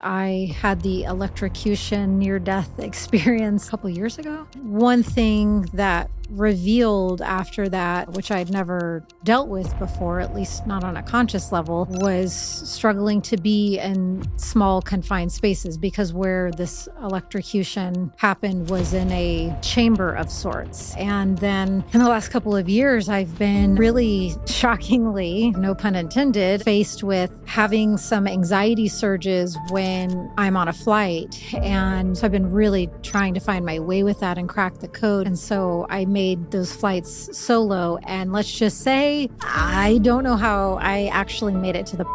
I had the electrocution near-death experience a couple years ago. One thing that revealed after that, which I'd never dealt with before, at least not on a conscious level, was struggling to be in small confined spaces, because where this electrocution happened was in a chamber of sorts. And then in the last couple of years, I've been really shockingly, no pun intended, faced with having some anxiety surges when I'm on a flight. And so I've been really trying to find my way with that and crack the code. And so I made those flights solo. And let's just say, I don't know how I actually made it to the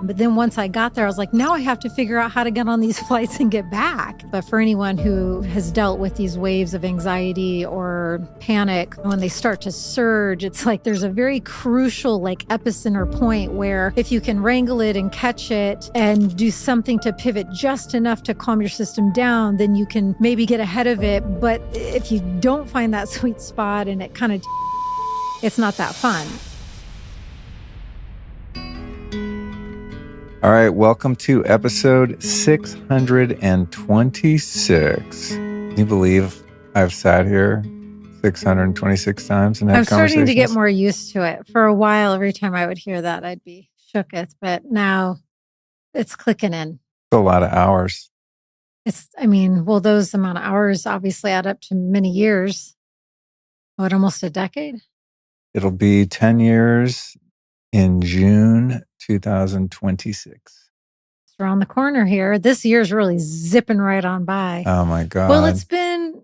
but then once I got there, I was like, now I have to figure out how to get on these flights and get back. But for anyone who has dealt with these waves of anxiety or panic, when they start to surge, it's like there's a very crucial epicenter point where if you can wrangle it and catch it and do something to pivot just enough to calm your system down, then you can maybe get ahead of it. But if you don't find that sweet spot and it kind of, it's not that fun. All right, welcome to episode 626. Can you believe I've sat here 626 times and had I'm conversations? starting to get more used to it. For a while, every time I would hear that, I'd be shooketh, but now it's clicking in. It's a lot of hours. Those amount of hours obviously add up to many years. What, almost a decade? It'll be 10 years in June 2026. It's around the corner here. This year's really zipping right on by. Oh my God. Well, it's been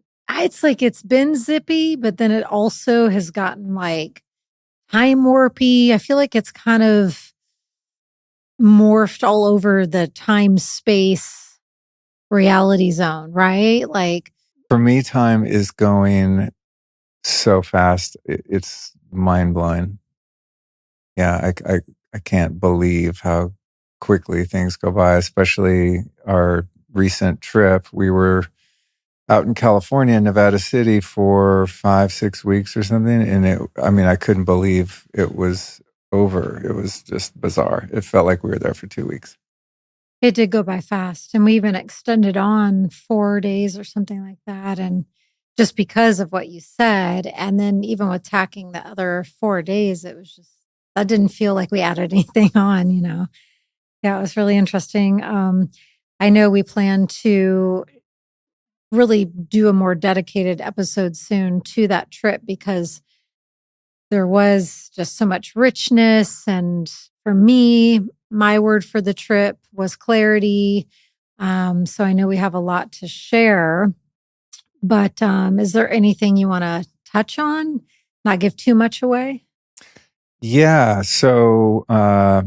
zippy, but then it also has gotten time warpy. I feel like it's kind of morphed all over the time space reality zone, right? For me, time is going so fast. It's mind blowing. Yeah, I can't believe how quickly things go by, especially our recent trip. We were out in California, in Nevada City for 5-6 weeks or something. And I couldn't believe it was over. It was just bizarre. It felt like we were there for 2 weeks. It did go by fast. And we even extended on 4 days or something like that. And just because of what you said, and then even with tacking the other 4 days, it was just, that didn't feel like we added anything on, Yeah, it was really interesting. I know we plan to really do a more dedicated episode soon to that trip, because there was just so much richness. And for me, my word for the trip was clarity. So I know we have a lot to share, but is there anything you want to touch on? Not give too much away? Yeah. So for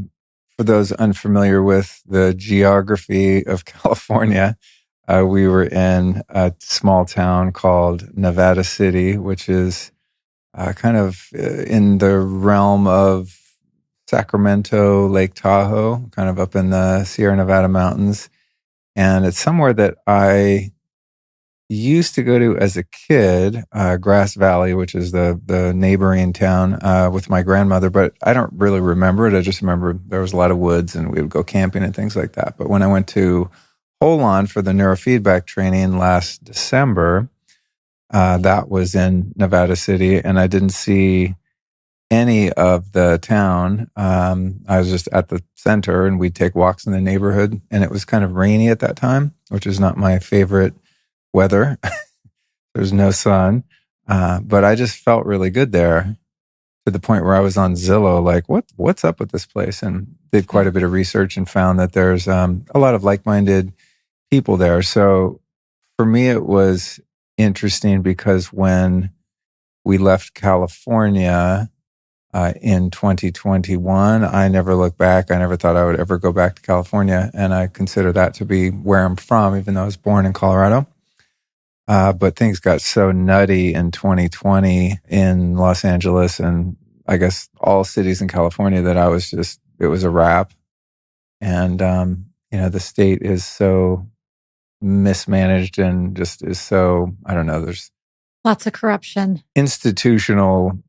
those unfamiliar with the geography of California, we were in a small town called Nevada City, which is kind of in the realm of Sacramento, Lake Tahoe, kind of up in the Sierra Nevada mountains. And it's somewhere that I used to go to as a kid, Grass Valley, which is the neighboring town, with my grandmother, but I don't really remember it. I just remember there was a lot of woods and we would go camping and things like that. But when I went to Holon for the neurofeedback training last December, that was in Nevada City, and I didn't see any of the town. I was just at the center, and we'd take walks in the neighborhood, and it was kind of rainy at that time, which is not my favorite weather. There's no sun, but I just felt really good there, to the point where I was on Zillow, like, what's up with this place? And did quite a bit of research and found that there's a lot of like-minded people there. So for me, it was interesting because when we left California in 2021, I never looked back. I never thought I would ever go back to California, and I consider that to be where I'm from, even though I was born in Colorado. But things got so nutty in 2020 in Los Angeles and I guess all cities in California that it was a wrap. And, the state is so mismanaged and just is so, I don't know, there's lots of corruption, institutional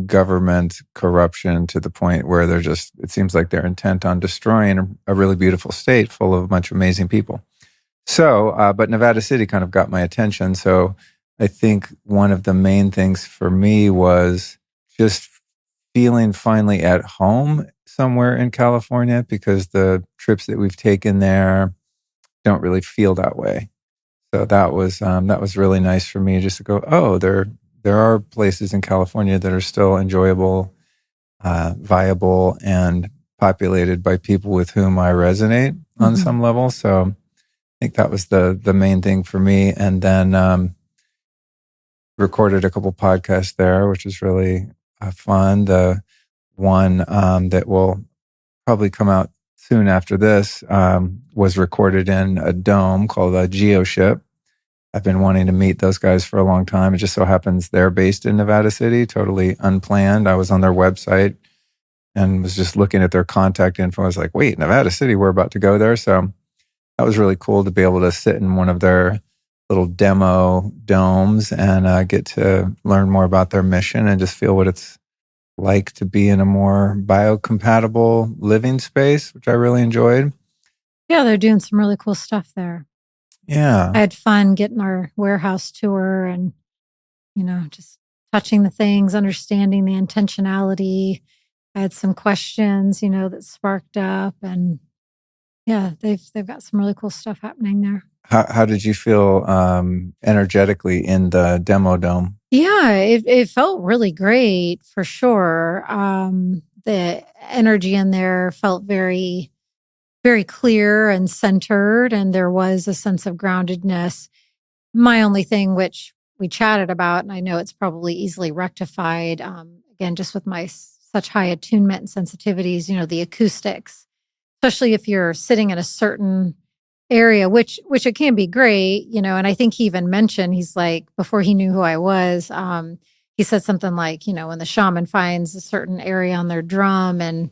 government corruption to the point where it seems like they're intent on destroying a really beautiful state full of a bunch of amazing people. So, but Nevada City kind of got my attention. So I think one of the main things for me was just feeling finally at home somewhere in California, because the trips that we've taken there don't really feel that way. So that was really nice for me, just to go, oh, there are places in California that are still enjoyable, viable, and populated by people with whom I resonate on some level. So I think that was the main thing for me. And then recorded a couple podcasts there, which was really fun. The one that will probably come out soon after this was recorded in a dome called a GeoShip. I've been wanting to meet those guys for a long time. It just so happens they're based in Nevada City, totally unplanned. I was on their website and was just looking at their contact info. I was like, wait, Nevada City, we're about to go there. So that was really cool to be able to sit in one of their little demo domes and get to learn more about their mission and just feel what it's like to be in a more biocompatible living space, which I really enjoyed. Yeah, they're doing some really cool stuff there. Yeah. I had fun getting our warehouse tour and, just touching the things, understanding the intentionality. I had some questions, that sparked up, and yeah, they've got some really cool stuff happening there. How did you feel energetically in the demo dome? Yeah, it felt really great for sure. The energy in there felt very, very clear and centered, and there was a sense of groundedness. My only thing, which we chatted about, and I know it's probably easily rectified, again, just with my such high attunement and sensitivities, the acoustics, especially if you're sitting in a certain area, which it can be great, and I think he even mentioned, he's like, before he knew who I was, he said something like, when the shaman finds a certain area on their drum, and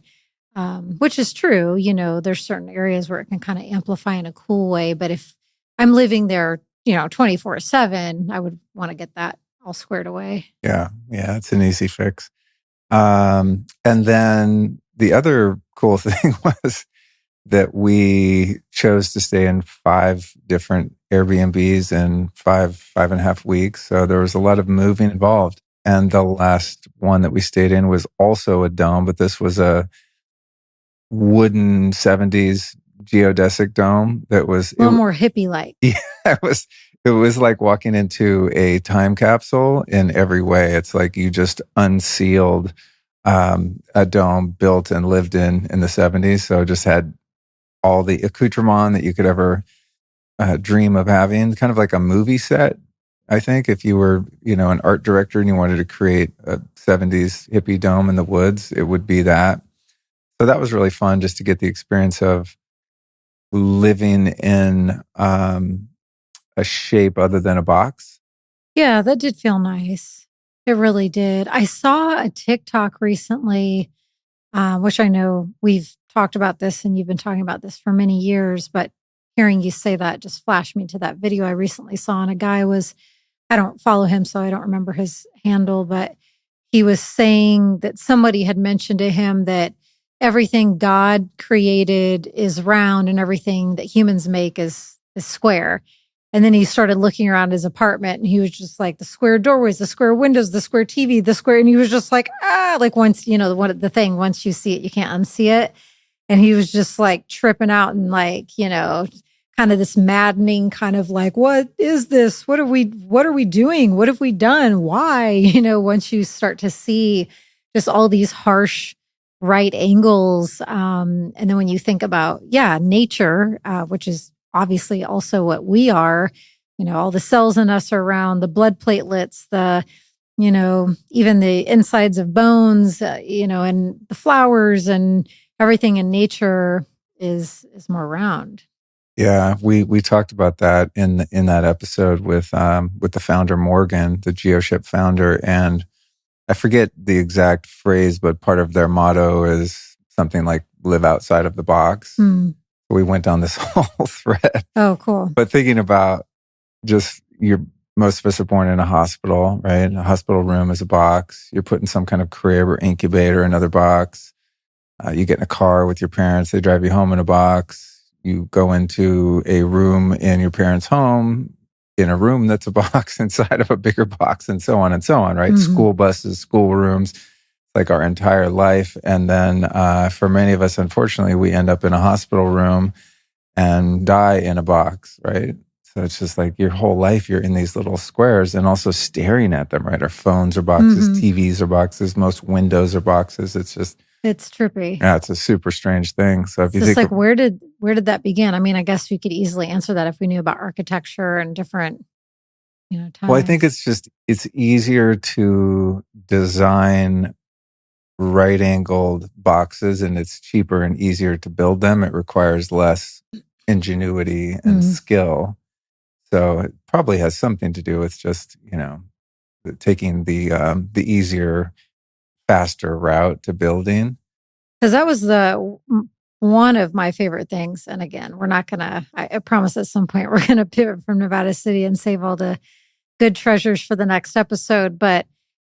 which is true, there's certain areas where it can kind of amplify in a cool way. But if I'm living there, 24/7, I would want to get that all squared away. Yeah, it's an easy fix. And then the other cool thing was that we chose to stay in 5 different Airbnbs in 5.5 weeks. So there was a lot of moving involved. And the last one that we stayed in was also a dome, but this was a wooden 70s geodesic dome that was a little more hippie-like. Yeah, it was like walking into a time capsule in every way. It's like you just unsealed a dome built and lived in the 70s. So just had all the accoutrement that you could ever dream of having, kind of like a movie set. I think if you were, an art director and you wanted to create a 70s hippie dome in the woods, it would be that. So that was really fun, just to get the experience of living in a shape other than a box. Yeah, that did feel nice. It really did. I saw a TikTok recently, which I know we've talked about this and you've been talking about this for many years, but hearing you say that just flashed me to that video I recently saw. And a guy I don't follow him, so I don't remember his handle, but he was saying that somebody had mentioned to him that everything God created is round and everything that humans make is square. And then he started looking around his apartment and he was just like, the square doorways, the square windows, the square TV, the square. And he was just like, like once, the thing, once you see it, you can't unsee it. And he was just like tripping out and like, kind of this maddening kind of like, what is this? What are we doing? What have we done? Why? Once you start to see just all these harsh right angles. And then when you think about, nature, which is obviously also what we are, all the cells in us are round, the blood platelets, the, even the insides of bones, and the flowers and everything in nature is more round. Yeah, we talked about that in that episode with the founder Morgan, the GeoShip founder, and I forget the exact phrase, but part of their motto is something like "live outside of the box." We went down this whole thread. Oh, cool! But thinking about just most of us are born in a hospital, right? A hospital room is a box. You're put in some kind of crib or incubator, another box. You get in a car with your parents. They drive you home in a box. You go into a room in your parents' home, in a room that's a box inside of a bigger box, and so on, right? Mm-hmm. School buses, school rooms, like our entire life. And then for many of us, unfortunately, we end up in a hospital room and die in a box, right? So it's just like your whole life, you're in these little squares and also staring at them, right? Our phones are boxes, TVs are boxes, most windows are boxes. It's trippy. Yeah, it's a super strange thing. So if you think like, where did that begin? I mean, I guess we could easily answer that if we knew about architecture and different, times. Well, I think it's easier to design right-angled boxes, and it's cheaper and easier to build them. It requires less ingenuity and skill. So it probably has something to do with just, taking the easier, faster route to building. Because that was one of my favorite things. And again, we're not going to, I promise at some point we're going to pivot from Nevada City and save all the good treasures for the next episode. But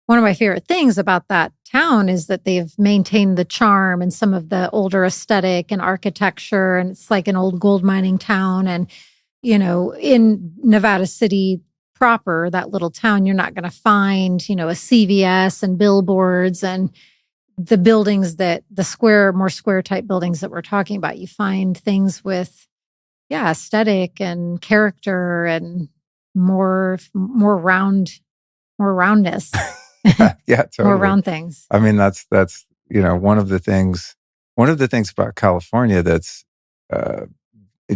one of my favorite things about that town is that they've maintained the charm and some of the older aesthetic and architecture. And it's like an old gold mining town. And, in Nevada City proper, that little town, you're not going to find, a CVS and billboards and the buildings that more square type buildings that we're talking about. You find things with, aesthetic and character and more roundness. Yeah, totally. More round things. I mean, that's one of the things about California that's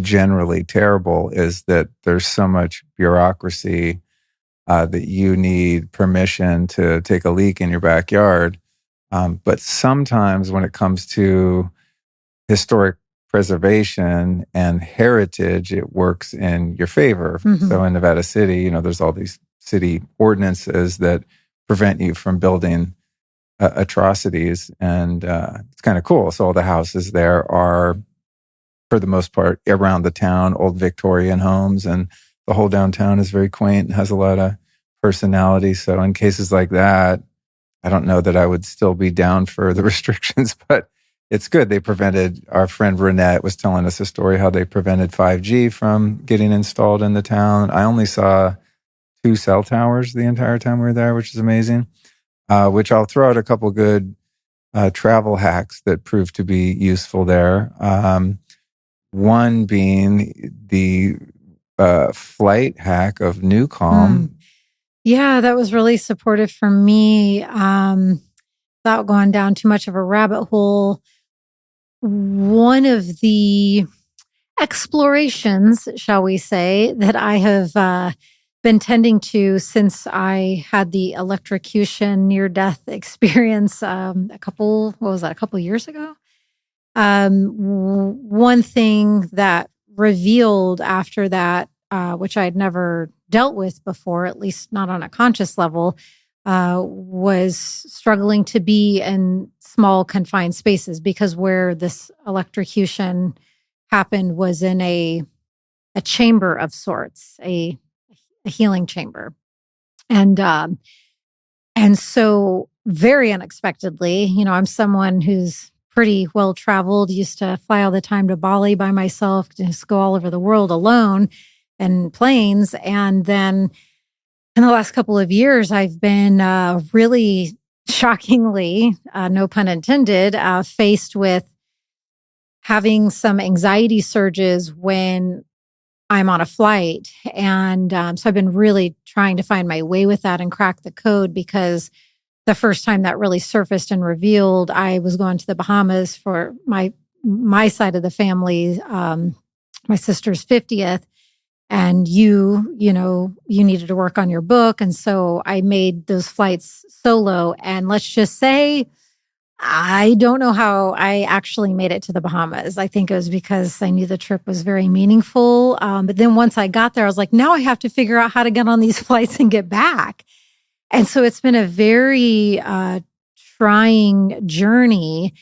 generally terrible is that there's so much bureaucracy that you need permission to take a leak in your backyard. But sometimes when it comes to historic preservation and heritage, it works in your favor. So in Nevada City, there's all these city ordinances that prevent you from building atrocities. And it's kind of cool. So all the houses there are, for the most part, around the town, old Victorian homes. And the whole downtown is very quaint and has a lot of personality. So in cases like that, I don't know that I would still be down for the restrictions, but it's good. They prevented, our friend Renette was telling us a story how they prevented 5G from getting installed in the town. I only saw 2 cell towers the entire time we were there, which is amazing. Which I'll throw out a couple good travel hacks that proved to be useful there. One being the flight hack of NewCalm. Yeah, that was really supportive for me. Without going down too much of a rabbit hole, one of the explorations, shall we say, that I have been tending to since I had the electrocution near-death experience a couple years ago. One thing that revealed after that, which I'd never dealt with before, at least not on a conscious level, was struggling to be in small confined spaces, because where this electrocution happened was in a chamber of sorts, a healing chamber. And so very unexpectedly, I'm someone who's pretty well traveled, used to fly all the time to Bali by myself, just go all over the world alone in planes. And then in the last couple of years, I've been really shockingly, no pun intended, faced with having some anxiety surges when I'm on a flight. And so I've been really trying to find my way with that and crack the code, because the first time that really surfaced and revealed, I was going to the Bahamas for my side of the family, my sister's 50th. And you needed to work on your book. And so I made those flights solo. And let's just say, I don't know how I actually made it to the Bahamas. I think it was because I knew the trip was very meaningful. But then once I got there, I was like, now I have to figure out how to get on these flights and get back. And so it's been a very trying journey.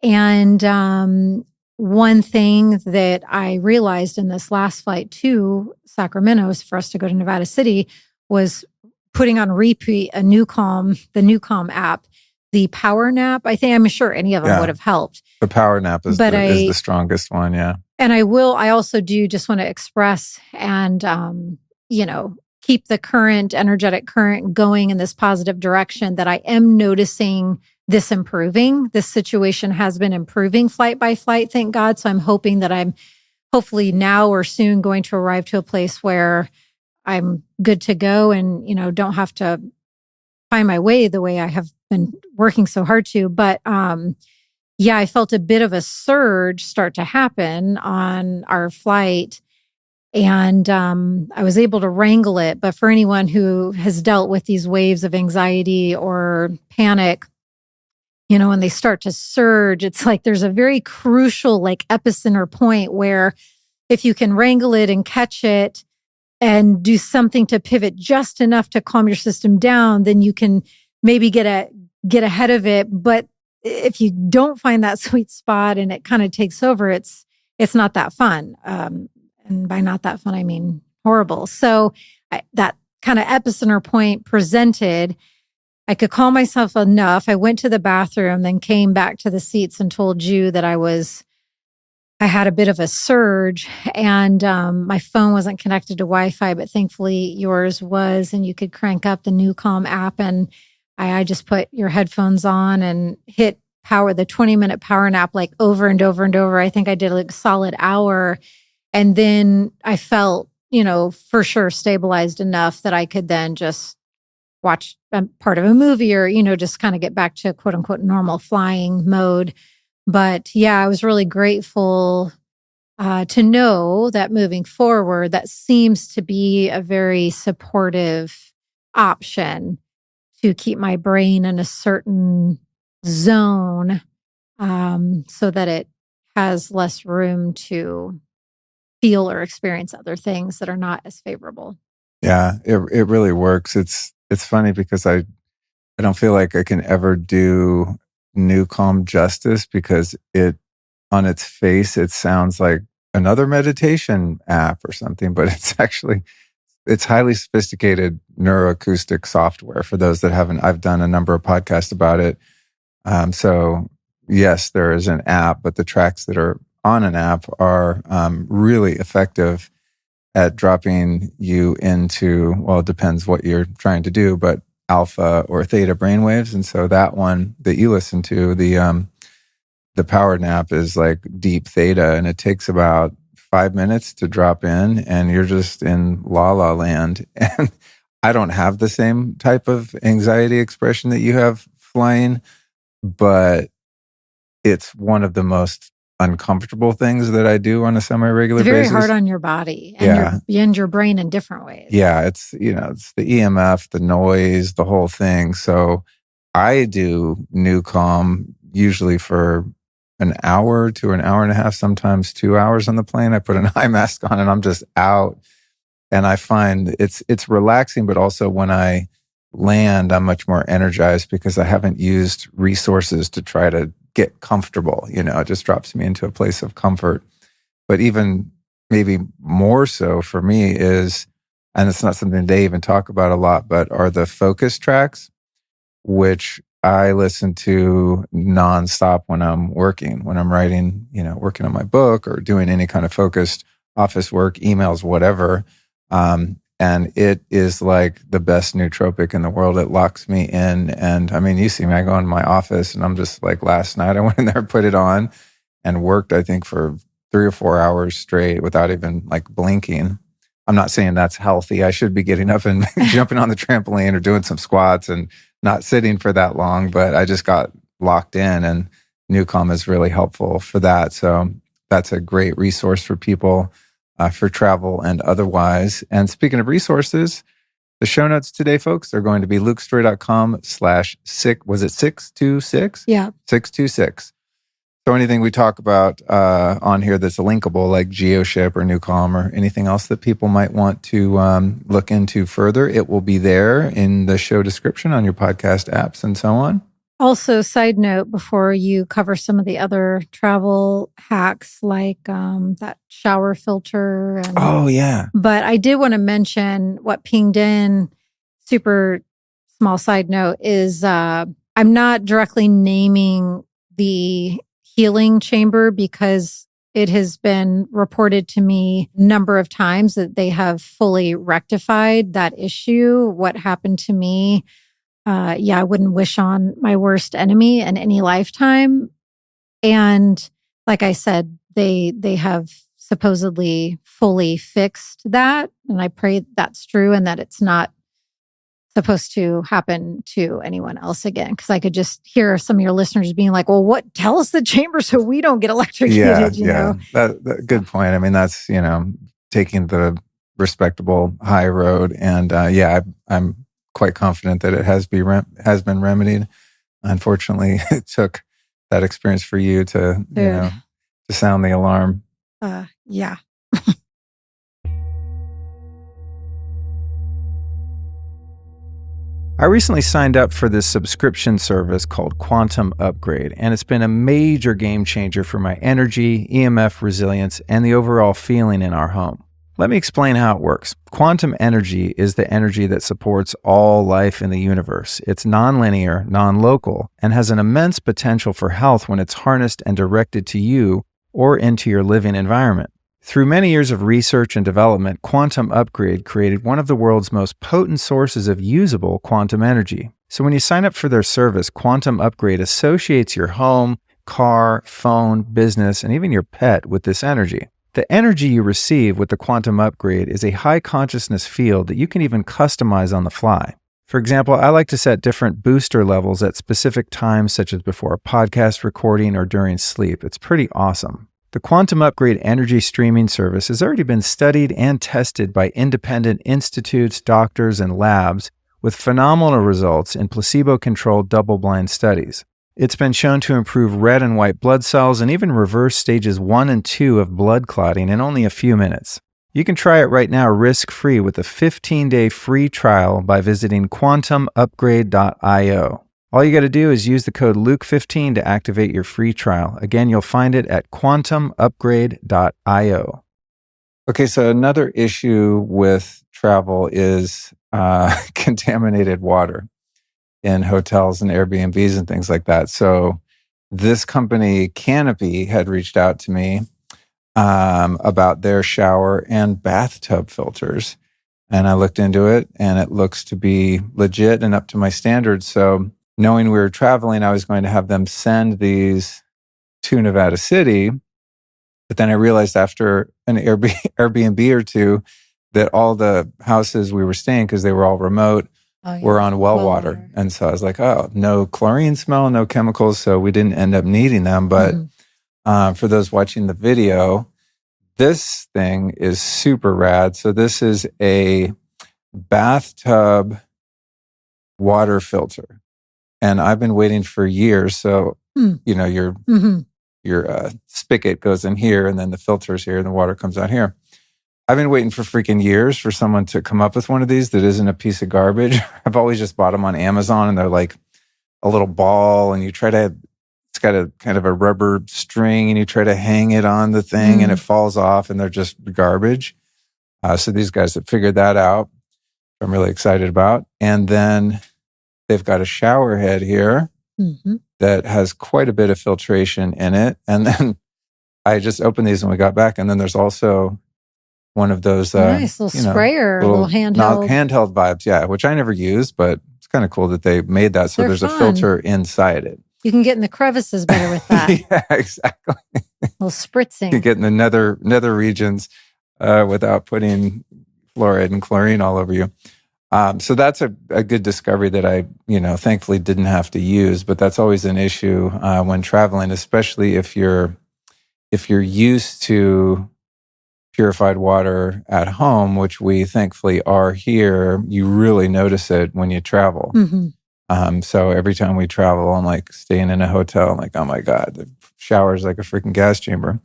And one thing that I realized in this last flight to Sacramento, for us to go to Nevada City, was putting on repeat the Newcom app, the power nap. I'm sure any of them would have helped. The power nap is the strongest one. Yeah. And I also do just want to express and, keep the energetic current going in this positive direction, that I am noticing this improving. This situation has been improving flight by flight, thank God. So I'm hoping that I'm hopefully now or soon going to arrive to a place where I'm good to go and, don't have to find my way the way I have been working so hard to. But I felt a bit of a surge start to happen on our flight. And I was able to wrangle it. But for anyone who has dealt with these waves of anxiety or panic, when they start to surge, it's like there's a very crucial epicenter point where if you can wrangle it and catch it and do something to pivot just enough to calm your system down, then you can maybe get ahead of it. But if you don't find that sweet spot and it kind of takes over, it's not that fun. And by not that fun, I mean horrible. So that kind of epicenter point presented, I could calm myself enough. I went to the bathroom, then came back to the seats and told you that I had a bit of a surge, and my phone wasn't connected to Wi-Fi, but thankfully yours was, and you could crank up the Newcom app. And I just put your headphones on and hit power, the 20-minute power nap, over and over and over. I think I did a solid hour. And then I felt, for sure stabilized enough that I could then just watch part of a movie or, just kind of get back to quote unquote normal flying mode. But I was really grateful to know that moving forward, that seems to be a very supportive option to keep my brain in a certain zone so that it has less room to feel or experience other things that are not as favorable. Yeah, it really works. It's funny because I don't feel like I can ever do Newcom justice, because on its face, it sounds like another meditation app or something, but it's highly sophisticated neuroacoustic software. For those that haven't, I've done a number of podcasts about it. So yes, there is an app, but the tracks that are on an app are really effective at dropping you into, well, it depends what you're trying to do, but alpha or theta brainwaves. And so that one that you listen to, the power nap, is like deep theta, and it takes about 5 minutes to drop in, and you're just in la la land. And I don't have the same type of anxiety expression that you have flying, but it's one of the most uncomfortable things that I do on a semi-regular basis. It's very hard on your body and your brain in different ways. Yeah, it's the EMF, the noise, the whole thing. So I do Newcom usually for an hour to an hour and a half, sometimes 2 hours on the plane. I put an eye mask on and I'm just out. And I find it's relaxing, but also when I land, I'm much more energized because I haven't used resources to try to get comfortable. It just drops me into a place of comfort. But even maybe more so for me is, and it's not something they even talk about a lot, but are the focus tracks, which I listen to nonstop when I'm working, when I'm writing, working on my book or doing any kind of focused office work, emails, whatever. And it is like the best nootropic in the world. It locks me in. And I mean, you see me, I go into my office and I'm just like, last night I went in there, put it on and worked, I think, for 3 or 4 hours straight without even like blinking. I'm not saying that's healthy. I should be getting up and jumping on the trampoline or doing some squats and not sitting for that long, but I just got locked in, and Newcom is really helpful for that. So that's a great resource for people for travel and otherwise. And speaking of resources, the show notes today, folks, are going to be lukestorey.com/6. Was it 626? Yeah. 626. So anything we talk about on here that's linkable, like GeoShip or Newcom or anything else that people might want to look into further, it will be there in the show description on your podcast apps and so on. Also, side note, before you cover some of the other travel hacks, like that shower filter. Oh, yeah. But I did want to mention what pinged in super small side note is I'm not directly naming the healing chamber because it has been reported to me a number of times that they have fully rectified that issue. What happened to me, I wouldn't wish on my worst enemy in any lifetime. And like I said, they have supposedly fully fixed that. And I pray that's true and that it's not supposed to happen to anyone else again. Because I could just hear some of your listeners being like, well, tell us the chamber so we don't get electrocuted, you know? That good point. I mean, that's, taking the respectable high road. And I'm quite confident that it has been remedied. Unfortunately, it took that experience for you to, to sound the alarm. Yeah. I recently signed up for this subscription service called Quantum Upgrade, and it's been a major game changer for my energy, EMF resilience, and the overall feeling in our home. Let me explain how it works. Quantum energy is the energy that supports all life in the universe. It's nonlinear, non-local, and has an immense potential for health when it's harnessed and directed to you or into your living environment. Through many years of research and development, Quantum Upgrade created one of the world's most potent sources of usable quantum energy. So when you sign up for their service, Quantum Upgrade associates your home, car, phone, business, and even your pet with this energy. The energy you receive with the Quantum Upgrade is a high consciousness field that you can even customize on the fly. For example, I like to set different booster levels at specific times, such as before a podcast recording or during sleep. It's pretty awesome. The Quantum Upgrade energy streaming service has already been studied and tested by independent institutes, doctors, and labs with phenomenal results in placebo-controlled double-blind studies. It's been shown to improve red and white blood cells and even reverse stages 1 and 2 of blood clotting in only a few minutes. You can try it right now risk-free with a 15-day free trial by visiting quantumupgrade.io. All you got to do is use the code Luke15 to activate your free trial. Again, you'll find it at quantumupgrade.io. Okay, so another issue with travel is contaminated water in hotels and Airbnbs and things like that. So this company, Canopy, had reached out to me about their shower and bathtub filters. And I looked into it, and it looks to be legit and up to my standards. So knowing we were traveling, I was going to have them send these to Nevada City. But then I realized after an Airbnb or two that all the houses we were staying, because they were all remote, were on well water. And so I was like, oh, no chlorine smell, no chemicals. So we didn't end up needing them. But for those watching the video, this thing is super rad. So this is a bathtub water filter. And I've been waiting for years. So, your spigot goes in here and then the filter's here and the water comes out here. I've been waiting for freaking years for someone to come up with one of these that isn't a piece of garbage. I've always just bought them on Amazon, and they're like a little ball, and it's got a kind of a rubber string, and you try to hang it on the thing and it falls off, and they're just garbage. So these guys have figured that out. I'm really excited about. And then they've got a shower head here that has quite a bit of filtration in it. And then I just opened these when we got back. And then there's also one of those nice little sprayer, little handheld vibes, which I never used, but it's kind of cool that they made that. So there's a filter inside it. You can get in the crevices better with that. Yeah, exactly. A little spritzing. You can get in the nether regions without putting fluoride and chlorine all over you. So that's a good discovery that I, thankfully didn't have to use, but that's always an issue when traveling, especially if you're used to purified water at home, which we thankfully are here. You really notice it when you travel. So every time we travel, I'm like staying in a hotel, I'm like, oh my God, the shower's like a freaking gas chamber.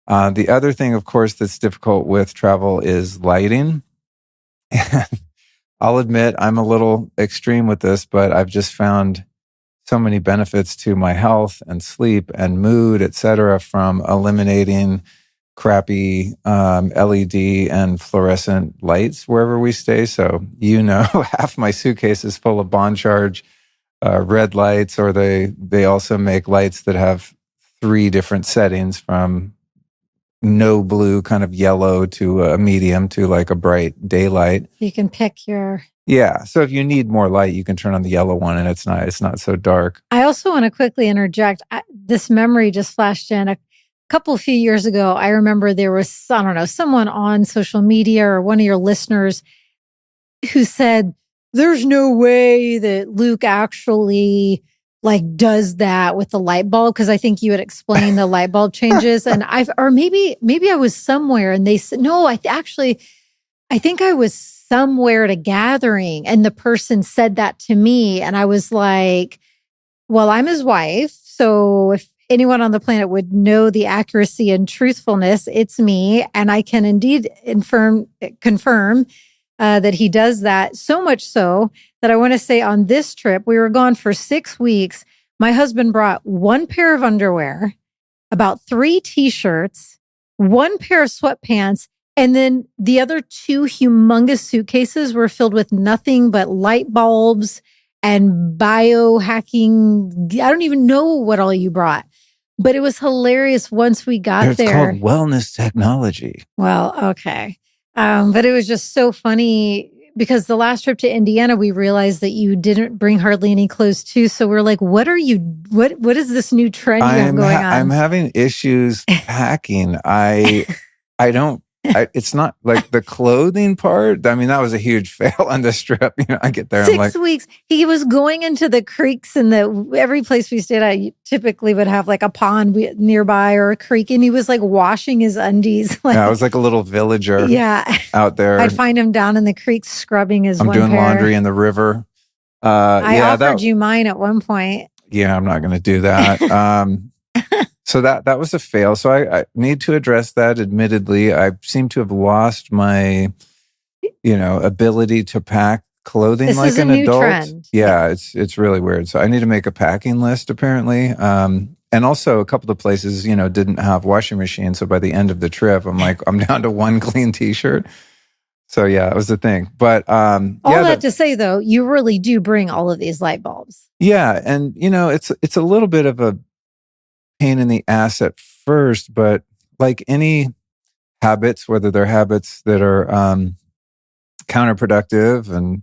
The other thing, of course, that's difficult with travel is lighting. I'll admit I'm a little extreme with this, but I've just found so many benefits to my health and sleep and mood, etc., from eliminating crappy LED and fluorescent lights wherever we stay. So, half my suitcase is full of bond charge red lights, or they also make lights that have 3 different settings, from no blue, kind of yellow, to a medium, to like a bright daylight. You can pick your... Yeah. So if you need more light, you can turn on the yellow one, and it's not so dark. I also want to quickly interject. This memory just flashed in. A few years ago, I remember there was, I don't know, someone on social media or one of your listeners who said, there's no way that Luke actually does that with the light bulb. Cause I think you had explained the light bulb changes, and maybe I was somewhere and they said, no, I think I was somewhere at a gathering and the person said that to me. And I was like, well, I'm his wife. So if anyone on the planet would know the accuracy and truthfulness, it's me. And I can indeed confirm that he does that. So much so that I want to say, on this trip, we were gone for 6 weeks. My husband brought 1 pair of underwear, about 3 t-shirts, 1 pair of sweatpants, and then the other 2 humongous suitcases were filled with nothing but light bulbs and biohacking. I don't even know what all you brought, but it was hilarious once we got there. It's called wellness technology. Well, okay. But it was just so funny because the last trip to Indiana, we realized that you didn't bring hardly any clothes too. So we're like, what is this new trend you have going on? I'm having issues packing. I don't, it's not like the clothing part. I mean, that was a huge fail on this trip. I get there, 6 weeks. He was going into the creeks, and every place we stayed at, you typically would have like a pond nearby or a creek, and he was like washing his undies. I was like a little villager. Out there. I'd find him down in the creek scrubbing his. I'm doing laundry in the river. I offered you mine at one point. Yeah, I'm not going to do that. So that was a fail. So I need to address that. Admittedly, I seem to have lost my, ability to pack clothing this like is an a new adult. Trend. Yeah, it's really weird. So I need to make a packing list, apparently. And also a couple of places, didn't have washing machines. So by the end of the trip, I'm like, I'm down to 1 clean t-shirt. So yeah, it was the thing. But that to say, though, you really do bring all of these light bulbs. Yeah, and it's a little bit of a pain in the ass at first, but like any habits, whether they're habits that are counterproductive and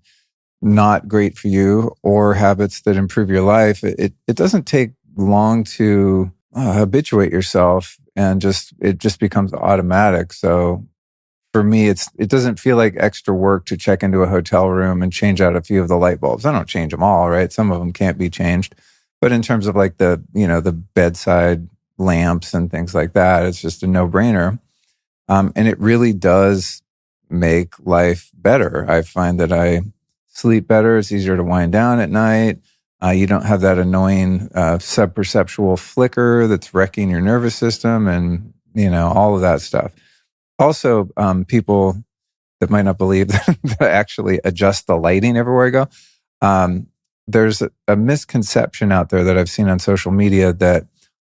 not great for you, or habits that improve your life, it doesn't take long to habituate yourself, and it just becomes automatic. So for me, it doesn't feel like extra work to check into a hotel room and change out a few of the light bulbs. I don't change them all, right? Some of them can't be changed. But in terms of like the bedside lamps and things like that, it's just a no-brainer. And it really does make life better. I find that I sleep better. It's easier to wind down at night. You don't have that annoying subperceptual flicker that's wrecking your nervous system, and all of that stuff. Also, people that might not believe that I actually adjust the lighting everywhere I go. There's a misconception out there that I've seen on social media that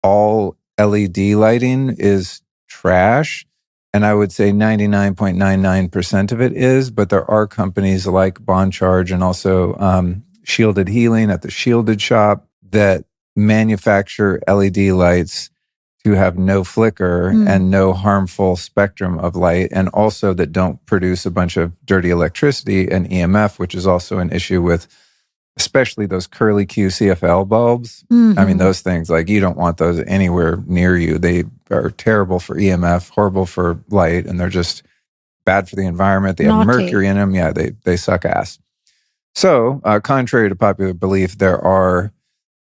all LED lighting is trash. And I would say 99.99% of it is, but there are companies like Bond Charge and also Shielded Healing at the Shielded Shop that manufacture LED lights to have no flicker and no harmful spectrum of light, and also that don't produce a bunch of dirty electricity and EMF, which is also an issue with especially those curly Q CFL bulbs. I mean, those things, like, you don't want those anywhere near you. They are terrible for EMF, horrible for light, and they're just bad for the environment. They have mercury in them. Yeah, they suck ass. So, contrary to popular belief, there are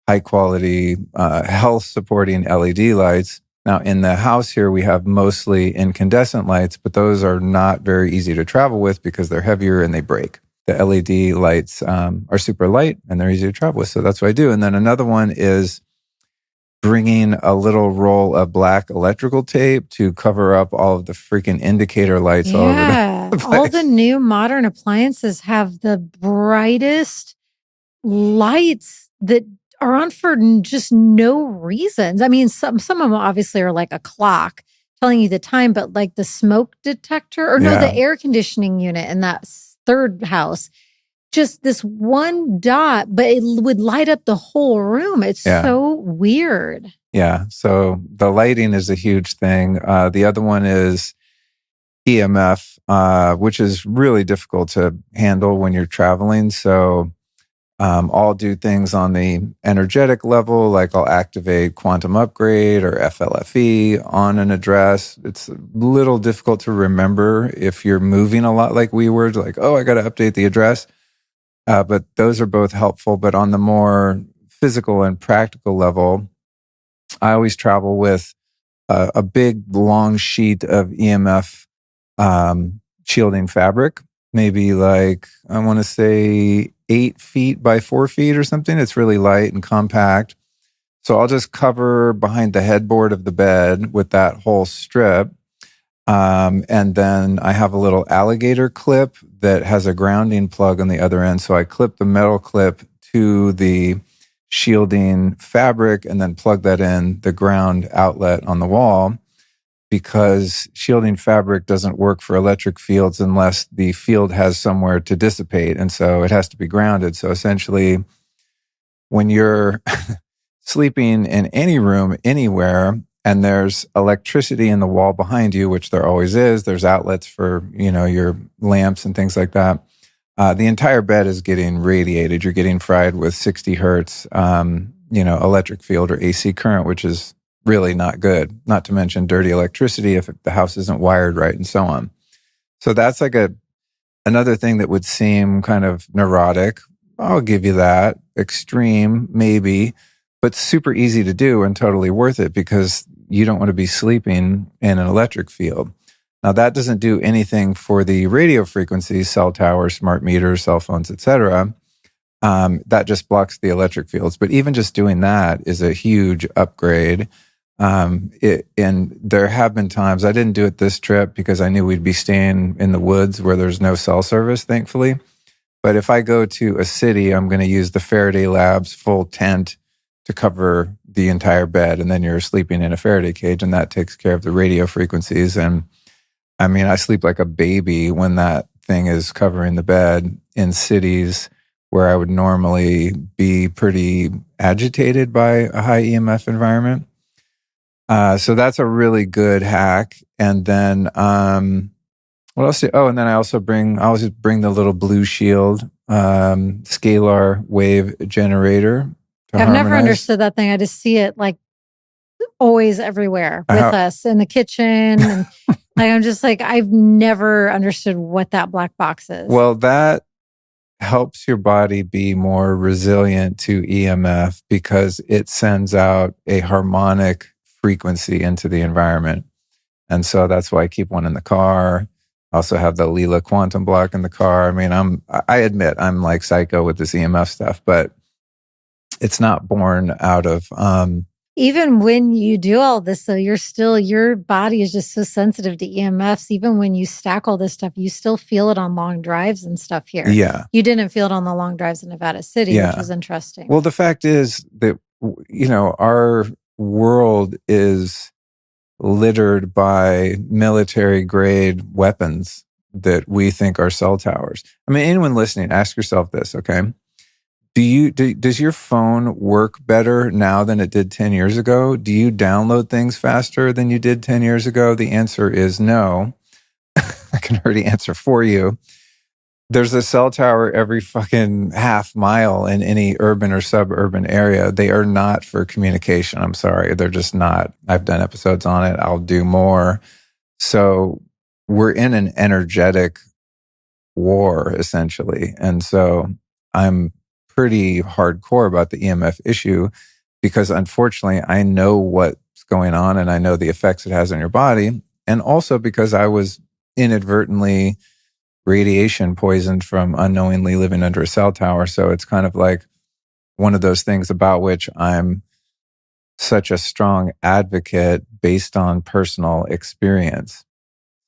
high quality, health supporting LED lights. Now, in the house here, we have mostly incandescent lights, but those are not very easy to travel with because they're heavier and they break. The LED lights are super light and they're easy to travel with. So that's what I do. And then another one is bringing a little roll of black electrical tape to cover up all of the freaking indicator lights all over the place. All the new modern appliances have the brightest lights that are on for just no reasons. I mean, some of them obviously are like a clock telling you the time, but like the smoke detector, or no, Yeah. the air conditioning unit in that third house, just this one dot, but it would light up the whole room. It's so weird. Yeah. So the lighting is a huge thing. The other one is EMF, which is really difficult to handle when you're traveling. So I'll do things on the energetic level, like I'll activate quantum upgrade or FLFE on an address. It's a little difficult to remember if you're moving a lot like we were, like, oh, I got to update the address. But those are both helpful. But on the more physical and practical level, I always travel with a big, long sheet of EMF shielding fabric, maybe like, I want to say 8 feet by 4 feet or something. It's really light and compact. So I'll just cover behind the headboard of the bed with that whole strip. And then I have a little alligator clip that has a grounding plug on the other end. So I clip the metal clip to the shielding fabric and then plug that in the ground outlet on the wall, because shielding fabric doesn't work for electric fields unless the field has somewhere to dissipate. And so it has to be grounded. So essentially, when you're sleeping in any room, anywhere, and there's electricity in the wall behind you, which there always is, there's outlets for, your lamps and things like that. The entire bed is getting radiated. You're getting fried with 60 hertz, electric field or AC current, which is really not good, not to mention dirty electricity if the house isn't wired right and so on. So that's like another thing that would seem kind of neurotic. I'll give you that. Extreme, maybe, but super easy to do and totally worth it because you don't want to be sleeping in an electric field. Now, that doesn't do anything for the radio frequencies, cell towers, smart meters, cell phones, etc. That just blocks the electric fields. But even just doing that is a huge upgrade. And there have been times, I didn't do it this trip because I knew we'd be staying in the woods where there's no cell service, thankfully. But if I go to a city, I'm going to use the Faraday Labs full tent to cover the entire bed. And then you're sleeping in a Faraday cage, and that takes care of the radio frequencies. And I mean, I sleep like a baby when that thing is covering the bed in cities where I would normally be pretty agitated by a high EMF environment. So that's a really good hack. And then, what else? And then I always bring the little blue shield, scalar wave generator. I've never understood that thing. I just see it like always everywhere with us in the kitchen. And I'm just like, I've never understood what that black box is. Well, that helps your body be more resilient to EMF because it sends out a harmonic frequency into the environment. And so that's why I keep one in the car. I also have the Lila quantum block in the car. I mean, I admit I'm like psycho with this EMF stuff, but it's not born out of... Even when you do all this, though, your body is just so sensitive to EMFs. Even when you stack all this stuff, you still feel it on long drives and stuff here. Yeah. You didn't feel it on the long drives in Nevada City, which was interesting. Well, the fact is that, our world is littered by military grade weapons that we think are cell towers. I mean, anyone listening, ask yourself this, okay? Does your phone work better now than it did 10 years ago? Do you download things faster than you did 10 years ago? The answer is no. I can already answer for you. There's a cell tower every fucking half mile in any urban or suburban area. They are not for communication. I'm sorry. They're just not. I've done episodes on it. I'll do more. So we're in an energetic war, essentially. And so I'm pretty hardcore about the EMF issue because unfortunately I know what's going on and I know the effects it has on your body. And also because I was inadvertently radiation poisoned from unknowingly living under a cell tower. So it's kind of like one of those things about which I'm such a strong advocate based on personal experience.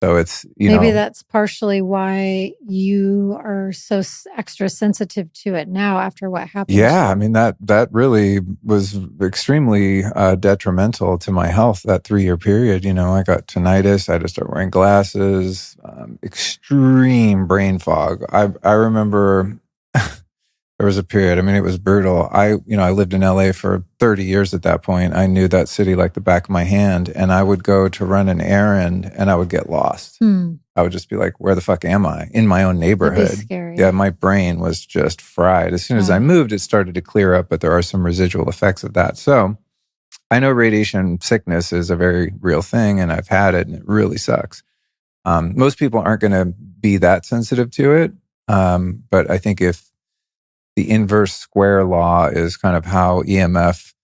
So it's, maybe that's partially why you are so extra sensitive to it now after what happened. Yeah, I mean, that really was extremely detrimental to my health, that 3-year period. I got tinnitus. I had to start wearing glasses, extreme brain fog. I remember there was a period, I mean, it was brutal. I lived in LA for 30 years at that point. I knew that city like the back of my hand, and I would go to run an errand and I would get lost. I would just be like, where the fuck am I? In my own neighborhood. That'd be scary. Yeah, my brain was just fried. As soon as I moved, it started to clear up, but there are some residual effects of that. So I know radiation sickness is a very real thing, and I've had it, and it really sucks. Most people aren't going to be that sensitive to it. But I think if the inverse square law is kind of how EMF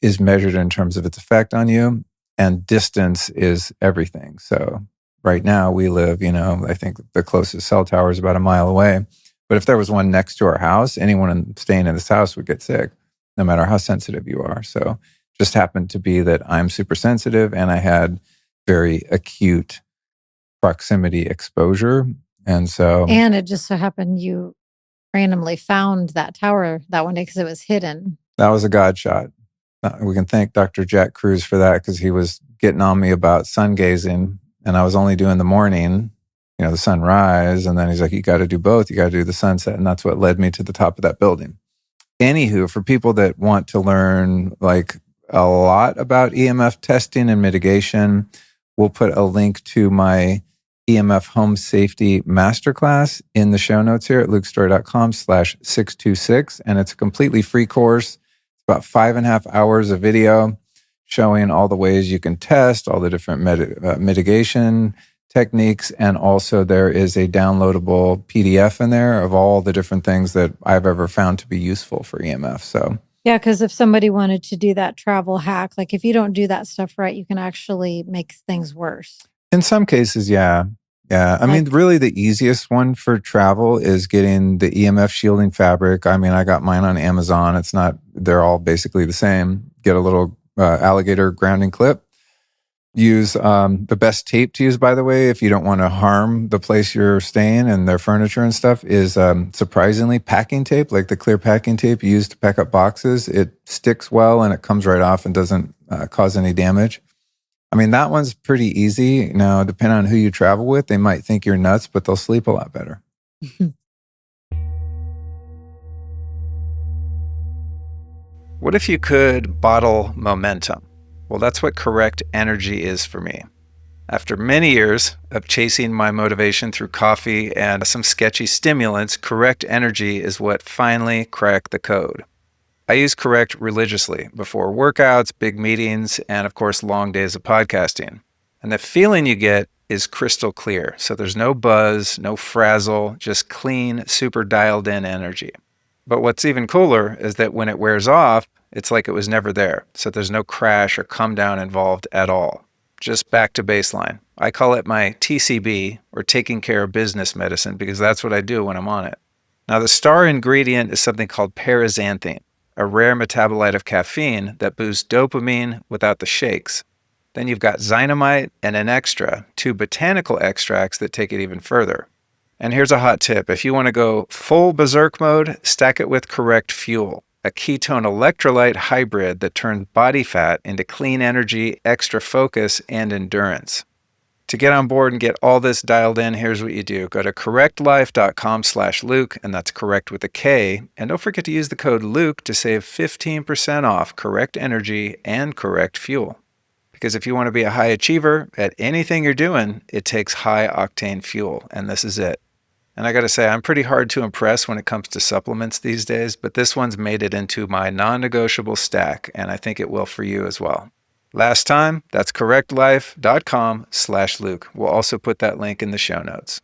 is measured in terms of its effect on you, and distance is everything. So right now we live, I think the closest cell tower is about a mile away. But if there was one next to our house, anyone staying in this house would get sick, no matter how sensitive you are. So just happened to be that I'm super sensitive, and I had very acute proximity exposure. And it just so happened you randomly found that tower that one day because it was hidden. That was a God shot. We can thank Dr. Jack Cruz for that, because he was getting on me about sun gazing, and I was only doing the morning, the sunrise. And then he's like, you got to do both. You got to do the sunset. And that's what led me to the top of that building. Anywho, for people that want to learn like a lot about EMF testing and mitigation, we'll put a link to my EMF Home Safety Masterclass in the show notes here at lukestory.com/626. And it's a completely free course. It's about 5.5 hours of video showing all the ways you can test, all the different mitigation techniques. And also there is a downloadable PDF in there of all the different things that I've ever found to be useful for EMF. So yeah, because if somebody wanted to do that travel hack, like if you don't do that stuff right, you can actually make things worse. In some cases, yeah. Yeah. I mean, really the easiest one for travel is getting the EMF shielding fabric. I mean, I got mine on Amazon. They're all basically the same. Get a little alligator grounding clip. Use the best tape to use, by the way, if you don't want to harm the place you're staying and their furniture and stuff, is surprisingly packing tape, like the clear packing tape you use to pack up boxes. It sticks well and it comes right off and doesn't cause any damage. I mean, that one's pretty easy. Now, depending on who you travel with, they might think you're nuts, but they'll sleep a lot better. What if you could bottle momentum? Well, that's what correct energy is for me. After many years of chasing my motivation through coffee and some sketchy stimulants, correct energy is what finally cracked the code. I use correct religiously before workouts, big meetings, and of course, long days of podcasting. And the feeling you get is crystal clear. So there's no buzz, no frazzle, just clean, super dialed in energy. But what's even cooler is that when it wears off, it's like it was never there. So there's no crash or come down involved at all. Just back to baseline. I call it my TCB, or taking care of business medicine, because that's what I do when I'm on it. Now, the star ingredient is something called paraxanthine, a rare metabolite of caffeine that boosts dopamine without the shakes. Then you've got Xynomite and an extra, 2 botanical extracts that take it even further. And here's a hot tip. If you want to go full berserk mode, stack it with Correct Fuel, a ketone electrolyte hybrid that turns body fat into clean energy, extra focus, and endurance. To get on board and get all this dialed in, here's what you do. Go to correctlife.com/Luke, and that's correct with a K. And don't forget to use the code Luke to save 15% off Correct Energy and Correct Fuel. Because if you want to be a high achiever at anything you're doing, it takes high octane fuel, and this is it. And I got to say, I'm pretty hard to impress when it comes to supplements these days, but this one's made it into my non-negotiable stack, and I think it will for you as well. Last time, that's correctlife.com/Luke. We'll also put that link in the show notes.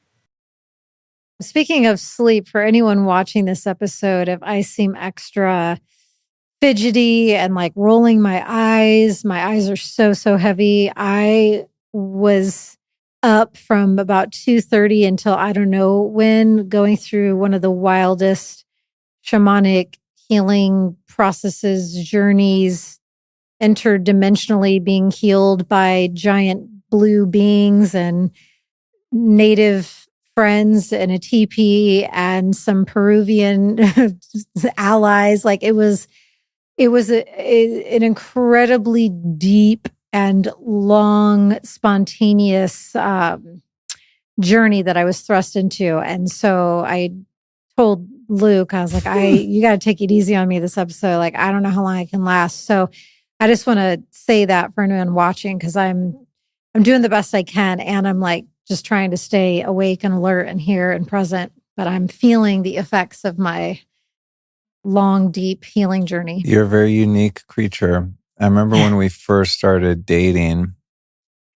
Speaking of sleep, for anyone watching this episode, if I seem extra fidgety and like rolling my eyes are so heavy. I was up from about 2:30 until I don't know when, going through one of the wildest shamanic healing processes, journeys, interdimensionally being healed by giant blue beings and native friends and a teepee and some Peruvian allies. Like it was an incredibly deep and long, spontaneous journey that I was thrust into. And so I told Luke, I was like, you got to take it easy on me this episode. Like, I don't know how long I can last. So I just want to say that for anyone watching, because I'm doing the best I can. And I'm like just trying to stay awake and alert and here and present. But I'm feeling the effects of my long, deep healing journey. You're a very unique creature. I remember when we first started dating.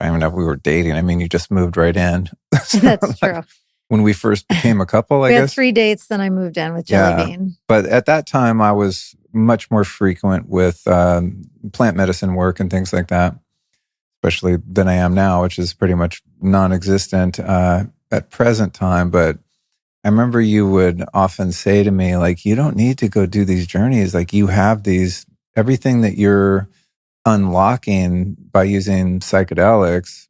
I don't know if we were dating. I mean, you just moved right in. So, that's true. When we first became a couple, I guess. We had 3 dates, then I moved in with Jelly Bean. But at that time, I was much more frequent with plant medicine work and things like that, especially than I am now, which is pretty much non-existent at present time. But I remember you would often say to me, like, you don't need to go do these journeys. Like, you have these, everything that you're unlocking by using psychedelics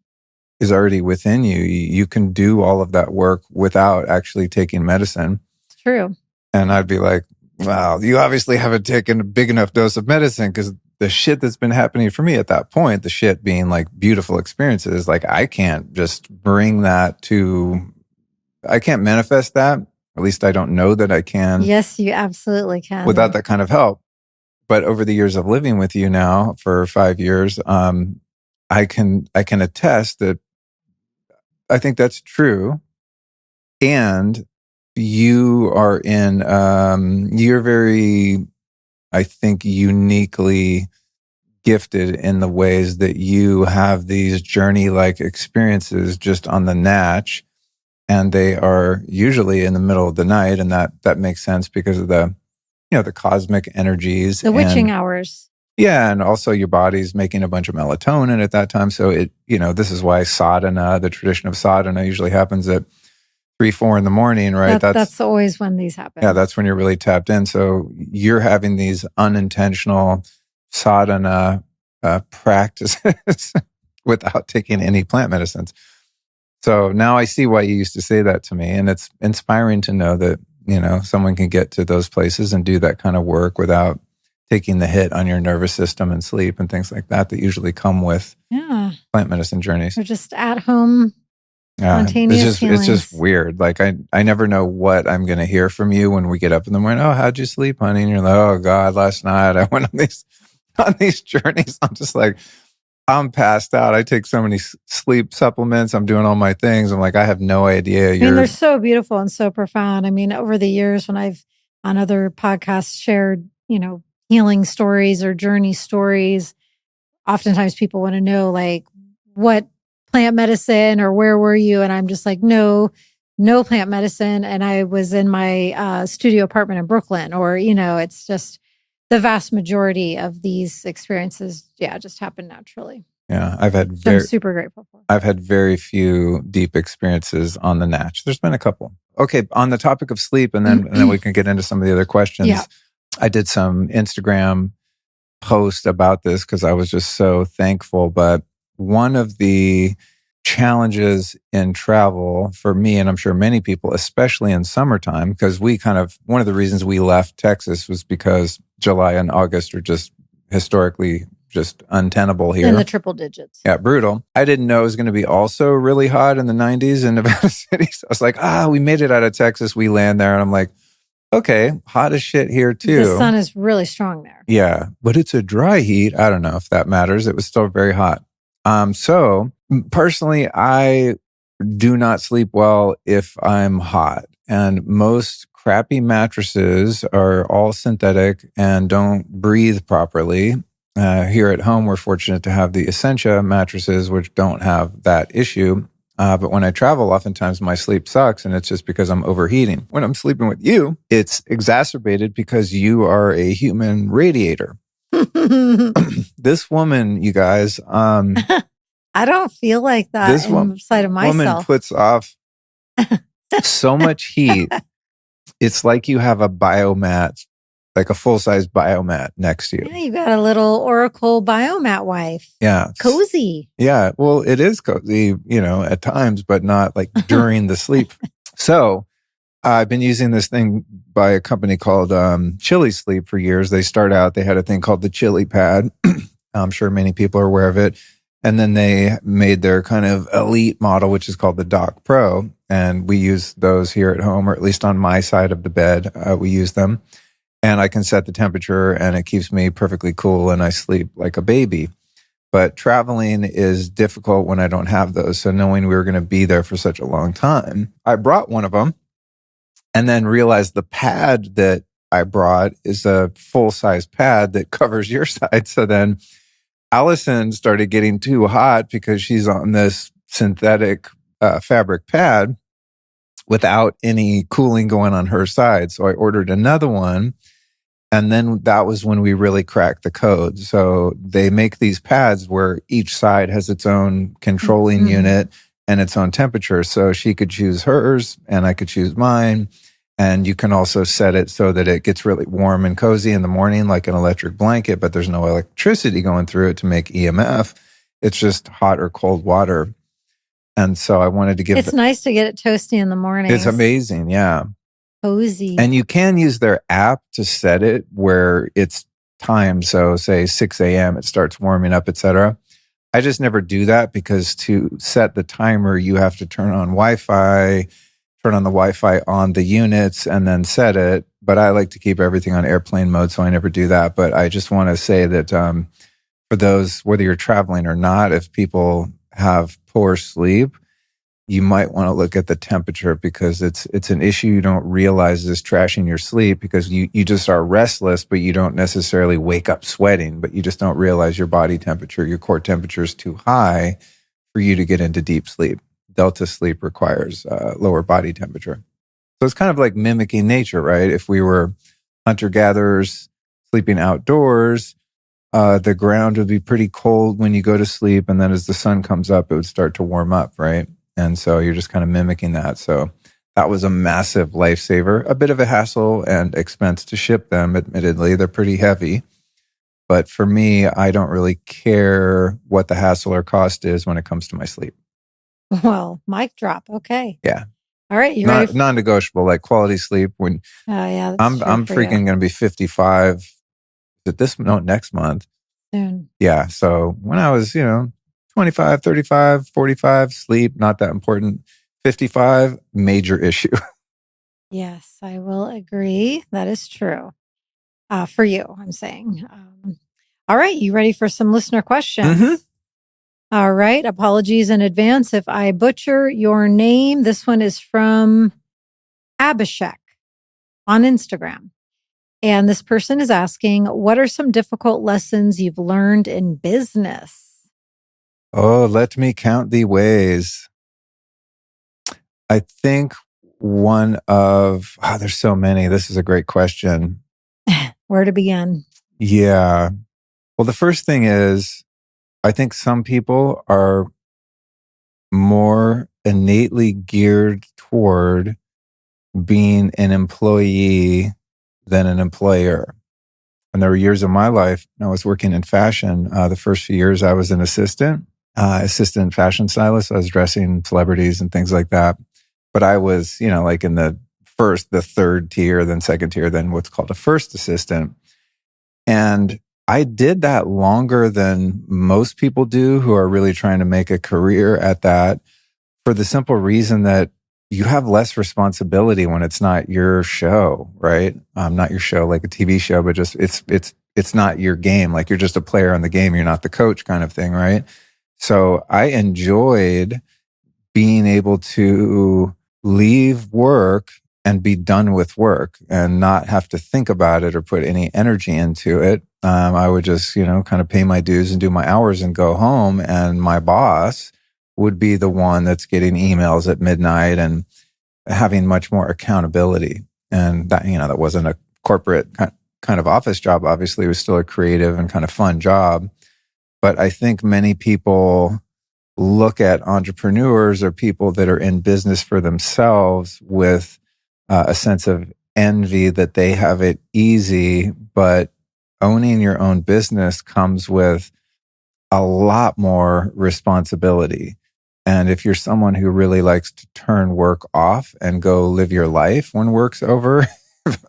is already within you. You can do all of that work without actually taking medicine. It's true. And I'd be like, wow, you obviously haven't taken a big enough dose of medicine, because the shit that's been happening for me at that point, the shit being like beautiful experiences, like I can't just bring that to, I can't manifest that. At least I don't know that I can. Yes, you absolutely can. Without that kind of help. But over the years of living with you now for 5 years, I can attest that I think that's true. And you are you're very, I think, uniquely gifted in the ways that you have these journey-like experiences just on the natch. And they are usually in the middle of the night. And that makes sense because of the cosmic energies. The witching hours. Yeah. And also your body's making a bunch of melatonin at that time. So this is why sadhana, the tradition of sadhana, usually happens at 3-4 in the morning, right? That's always when these happen. Yeah. That's when you're really tapped in. So you're having these unintentional sadhana practices without taking any plant medicines. So now I see why you used to say that to me. And it's inspiring to know that, someone can get to those places and do that kind of work without taking the hit on your nervous system and sleep and things like that usually come with plant medicine journeys. Or just at home, spontaneous it's just weird. Like I never know what I'm going to hear from you when we get up in the morning. Oh, how'd you sleep, honey? And you're like, oh God, last night I went on these journeys. I'm just like, I'm passed out. I take so many sleep supplements. I'm doing all my things. I'm like, I have no idea. I mean, they're so beautiful and so profound. I mean, over the years when I've on other podcasts shared, healing stories or journey stories, oftentimes people want to know like what plant medicine or where were you? And I'm just like, no plant medicine. And I was in my studio apartment in Brooklyn, or, it's just the vast majority of these experiences, just happen naturally. Yeah, I'm super grateful for. I've had very few deep experiences on the natch. There's been a couple. Okay, on the topic of sleep, and then we can get into some of the other questions. Yeah. I did some Instagram post about this because I was just so thankful. But one of the challenges in travel for me, and I'm sure many people, especially in summertime, because one of the reasons we left Texas was because July and August are just historically just untenable here. In the triple digits. Yeah, brutal. I didn't know it was going to be also really hot in the 90s in Nevada City. So I was like, we made it out of Texas. We land there. And I'm like, okay, hot as shit here too. The sun is really strong there. Yeah, but it's a dry heat. I don't know if that matters. It was still very hot. So personally, I do not sleep well if I'm hot. And most crappy mattresses are all synthetic and don't breathe properly. Here at home, we're fortunate to have the Essentia mattresses, which don't have that issue. But when I travel, oftentimes my sleep sucks, and it's just because I'm overheating. When I'm sleeping with you, it's exacerbated because you are a human radiator. This woman, you guys, I don't feel like that inside of myself. This woman puts off so much heat. It's like you have a biomat like a full-size biomat next to you. Yeah, you got a little Oracle biomat wife. Yeah. Cozy. Yeah. Well, it is cozy, at times, but not like during the sleep. So I've been using this thing by a company called Chili Sleep for years. They had a thing called the Chili Pad. I'm sure many people are aware of it. And then they made their kind of elite model, which is called the Dock Pro. And we use those here at home, or at least on my side of the bed, we use them. And I can set the temperature and it keeps me perfectly cool and I sleep like a baby. But traveling is difficult when I don't have those. So knowing we were going to be there for such a long time, I brought one of them and then realized the pad that I brought is a full-size pad that covers your side. So then Alyson started getting too hot because she's on this synthetic fabric pad without any cooling going on her side. So I ordered another one. And then that was when we really cracked the code. So they make these pads where each side has its own controlling unit and its own temperature. So she could choose hers and I could choose mine. And you can also set it so that it gets really warm and cozy in the morning, like an electric blanket, but there's no electricity going through it to make EMF. It's just hot or cold water. And so I wanted to give It's nice to get it toasty in the morning. It's amazing. Yeah. Cozy. And you can use their app to set it where it's timed. So say 6 a.m., it starts warming up, etc. I just never do that because to set the timer, you have to turn on Wi-Fi, turn on the Wi-Fi on the units and then set it. But I like to keep everything on airplane mode, so I never do that. But I just want to say that for those, whether you're traveling or not, if people have poor sleep, you might want to look at the temperature because it's an issue you don't realize is trashing your sleep because you just are restless, but you don't necessarily wake up sweating, but you just don't realize your body temperature, your core temperature is too high for you to get into deep sleep. Delta sleep requires lower body temperature. So it's kind of like mimicking nature, right? If we were hunter-gatherers sleeping outdoors, the ground would be pretty cold when you go to sleep. And then as the sun comes up, it would start to warm up, right? And so you're just kind of mimicking that. So that was a massive lifesaver, a bit of a hassle and expense to ship them. Admittedly, they're pretty heavy. But for me, I don't really care what the hassle or cost is when it comes to my sleep. Well, mic drop. Okay. Yeah. All right. You ready? Non-negotiable, like quality sleep. When yeah, I'm freaking going to be 55. Next month. Soon. Yeah. So when I was, 25, 35, 45, sleep, not that important. 55, major issue. Yes, I will agree. That is true. For you, I'm saying. All right. You ready for some listener questions? Mm-hmm. All right. Apologies in advance if I butcher your name. This one is from Abhishek on Instagram. And this person is asking, what are some difficult lessons you've learned in business? Oh, let me count the ways. I think there's so many. This is a great question. Where to begin? Yeah. Well, the first thing is, I think some people are more innately geared toward being an employee than an employer. And there were years of my life, I was working in fashion. The first few years I was an assistant fashion stylist. I was dressing celebrities and things like that. But I was, like in the third tier, then second tier, then what's called a first assistant. And I did that longer than most people do who are really trying to make a career at that, for the simple reason that you have less responsibility when it's not your show, right? Not your show like a TV show, but just it's not your game. Like you're just a player on the game. You're not the coach kind of thing, right? So I enjoyed being able to leave work and be done with work and not have to think about it or put any energy into it. I would just, kind of pay my dues and do my hours and go home. And my boss would be the one that's getting emails at midnight and having much more accountability. And that, that wasn't a corporate kind of office job. Obviously, it was still a creative and kind of fun job. But I think many people look at entrepreneurs or people that are in business for themselves with a sense of envy that they have it easy, but owning your own business comes with a lot more responsibility. And if you're someone who really likes to turn work off and go live your life when work's over,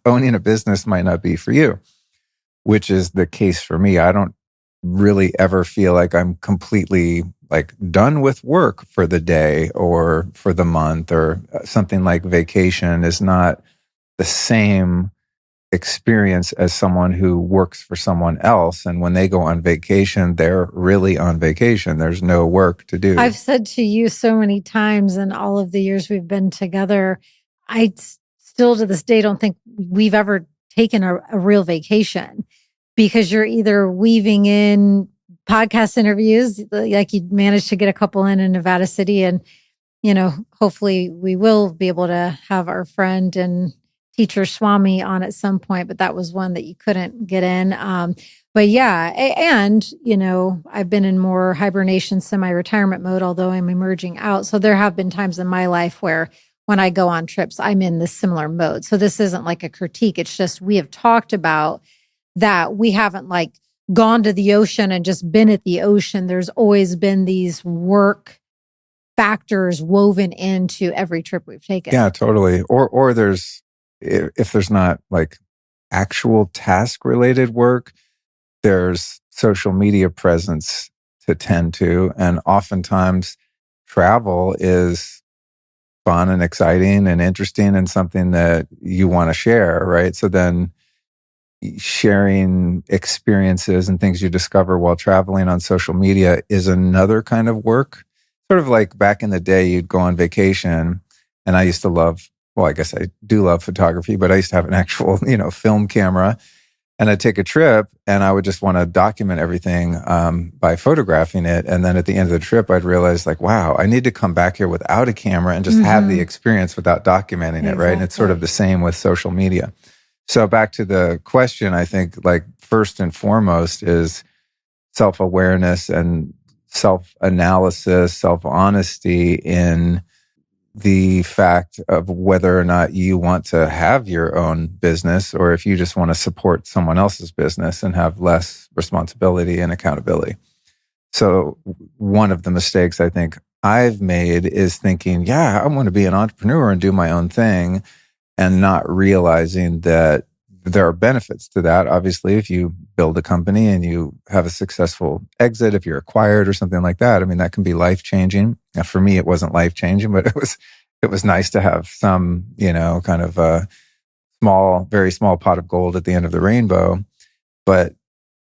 owning a business might not be for you, which is the case for me. I don't really ever feel like I'm completely like done with work for the day or for the month, or something like vacation is not the same experience as someone who works for someone else. And when they go on vacation, they're really on vacation. There's no work to do. I've said to you so many times in all of the years we've been together, I still to this day don't think we've ever taken a real vacation, because you're either weaving in podcast interviews, like you managed to get a couple in Nevada City, and hopefully we will be able to have our friend and teacher Swami on at some point, but that was one that you couldn't get in. But yeah, and I've been in more hibernation, semi-retirement mode, although I'm emerging out. So there have been times in my life where when I go on trips, I'm in this similar mode. So this isn't like a critique. It's just, we have talked about that we haven't like gone to the ocean and just been at the ocean. There's always been these work factors woven into every trip we've taken. Yeah, totally. Or there's, if there's not like actual task related work, there's social media presence to tend to. And oftentimes travel is fun and exciting and interesting and something that you want to share, right? So then sharing experiences and things you discover while traveling on social media is another kind of work. Sort of like back in the day, you'd go on vacation, and I used to love, well, I guess I do love photography, but I used to have an actual, film camera, and I'd take a trip and I would just want to document everything by photographing it. And then at the end of the trip, I'd realize like, wow, I need to come back here without a camera and just have the experience without documenting it, right? And it's sort of the same with social media. So back to the question, I think like first and foremost is self-awareness and self-analysis, self-honesty in the fact of whether or not you want to have your own business, or if you just want to support someone else's business and have less responsibility and accountability. So one of the mistakes I think I've made is thinking, yeah, I want to be an entrepreneur and do my own thing, and not realizing that there are benefits to that. Obviously, if you build a company and you have a successful exit, if you're acquired or something like that, I mean, that can be life-changing. Now, for me, it wasn't life-changing, but it was nice to have some, kind of a very small pot of gold at the end of the rainbow. But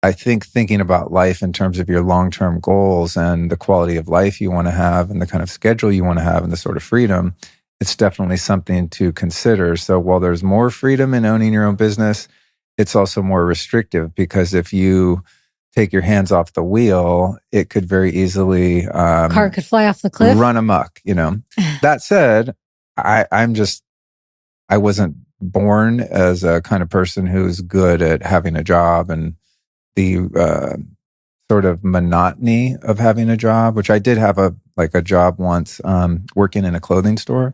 I think thinking about life in terms of your long-term goals and the quality of life you want to have and the kind of schedule you want to have and the sort of freedom, it's definitely something to consider. So while there's more freedom in owning your own business, it's also more restrictive, because if you take your hands off the wheel, it could very easily car could fly off the cliff, run amok. That said, I wasn't born as a kind of person who's good at having a job and the sort of monotony of having a job, which I did have a job once, working in a clothing store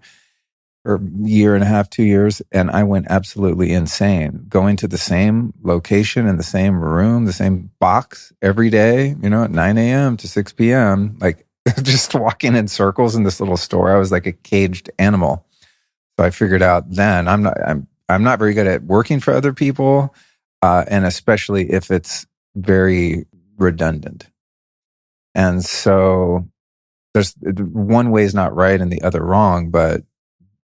for a year and a half, 2 years. And I went absolutely insane, going to the same location in the same room, the same box every day, at 9 a.m. to 6 p.m., like just walking in circles in this little store. I was like a caged animal. So I figured out then I'm not very good at working for other people. And especially if it's very redundant. And so there's one way is not right and the other wrong, but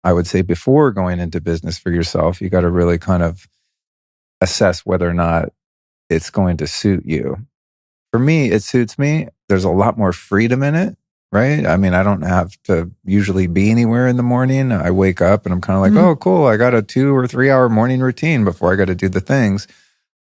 I would say before going into business for yourself, you got to really kind of assess whether or not it's going to suit you. For me, it suits me. There's a lot more freedom in it, right? I mean, I don't have to usually be anywhere in the morning. I wake up and I'm kind of like, oh, cool. I got a 2 or 3 hour morning routine before I got to do the things.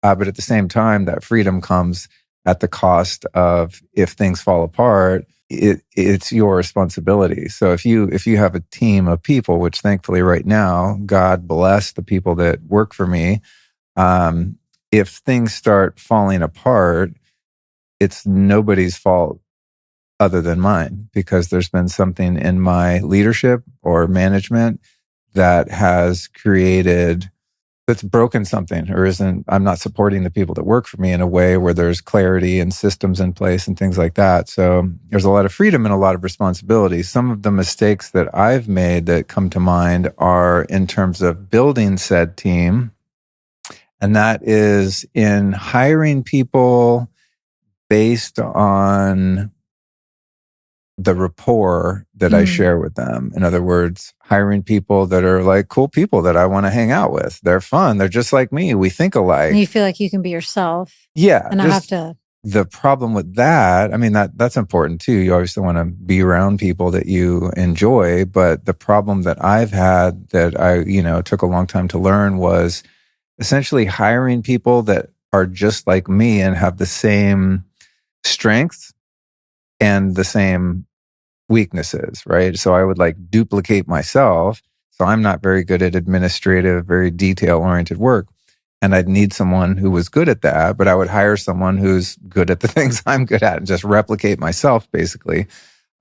But at the same time, that freedom comes at the cost of, if things fall apart, it's your responsibility. So if you have a team of people, which thankfully right now, God bless the people that work for me, if things start falling apart, it's nobody's fault other than mine, because there's been something in my leadership or management that has created that's broken something or I'm not supporting the people that work for me in a way where there's clarity and systems in place and things like that. So there's a lot of freedom and a lot of responsibility. Some of the mistakes that I've made that come to mind are in terms of building said team. And that is in hiring people based on the rapport that I share with them. In other words, hiring people that are like cool people that I want to hang out with. They're fun. They're just like me. We think alike. And you feel like you can be yourself. Yeah. And I have to. The problem with that, I mean, that's important too. You obviously want to be around people that you enjoy. But the problem that I've had that I, took a long time to learn was essentially hiring people that are just like me and have the same strengths and the same weaknesses, right? So I would like duplicate myself. So I'm not very good at administrative, very detail-oriented work. And I'd need someone who was good at that, but I would hire someone who's good at the things I'm good at and just replicate myself, basically.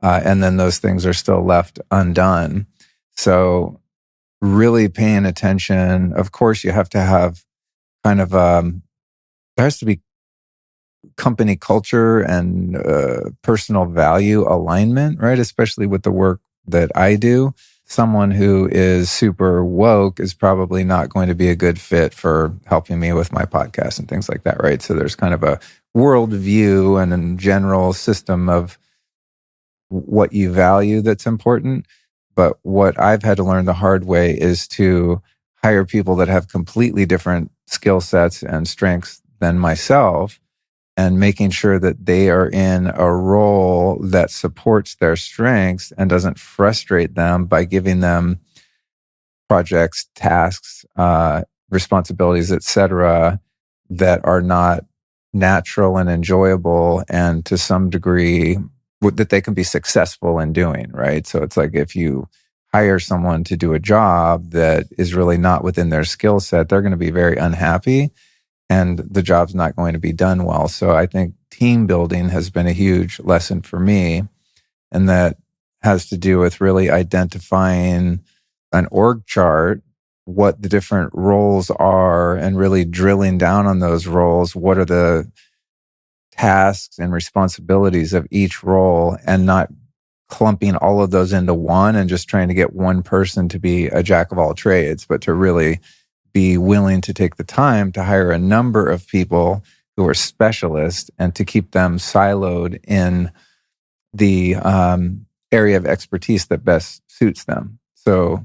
And then those things are still left undone. So really paying attention. Of course, you have to have kind of, there has to be company culture and personal value alignment, right? Especially with the work that I do. Someone who is super woke is probably not going to be a good fit for helping me with my podcast and things like that, right? So there's kind of a worldview and a general system of what you value that's important. But what I've had to learn the hard way is to hire people that have completely different skill sets and strengths than myself, and making sure that they are in a role that supports their strengths and doesn't frustrate them by giving them projects, tasks, responsibilities, etc., that are not natural and enjoyable, and to some degree that they can be successful in doing, right? So it's like if you hire someone to do a job that is really not within their skill set, they're going to be very unhappy, and the job's not going to be done well. So I think team building has been a huge lesson for me. And that has to do with really identifying an org chart, what the different roles are, and really drilling down on those roles. What are the tasks and responsibilities of each role, and not clumping all of those into one and just trying to get one person to be a jack of all trades, but to really be willing to take the time to hire a number of people who are specialists and to keep them siloed in the area of expertise that best suits them. So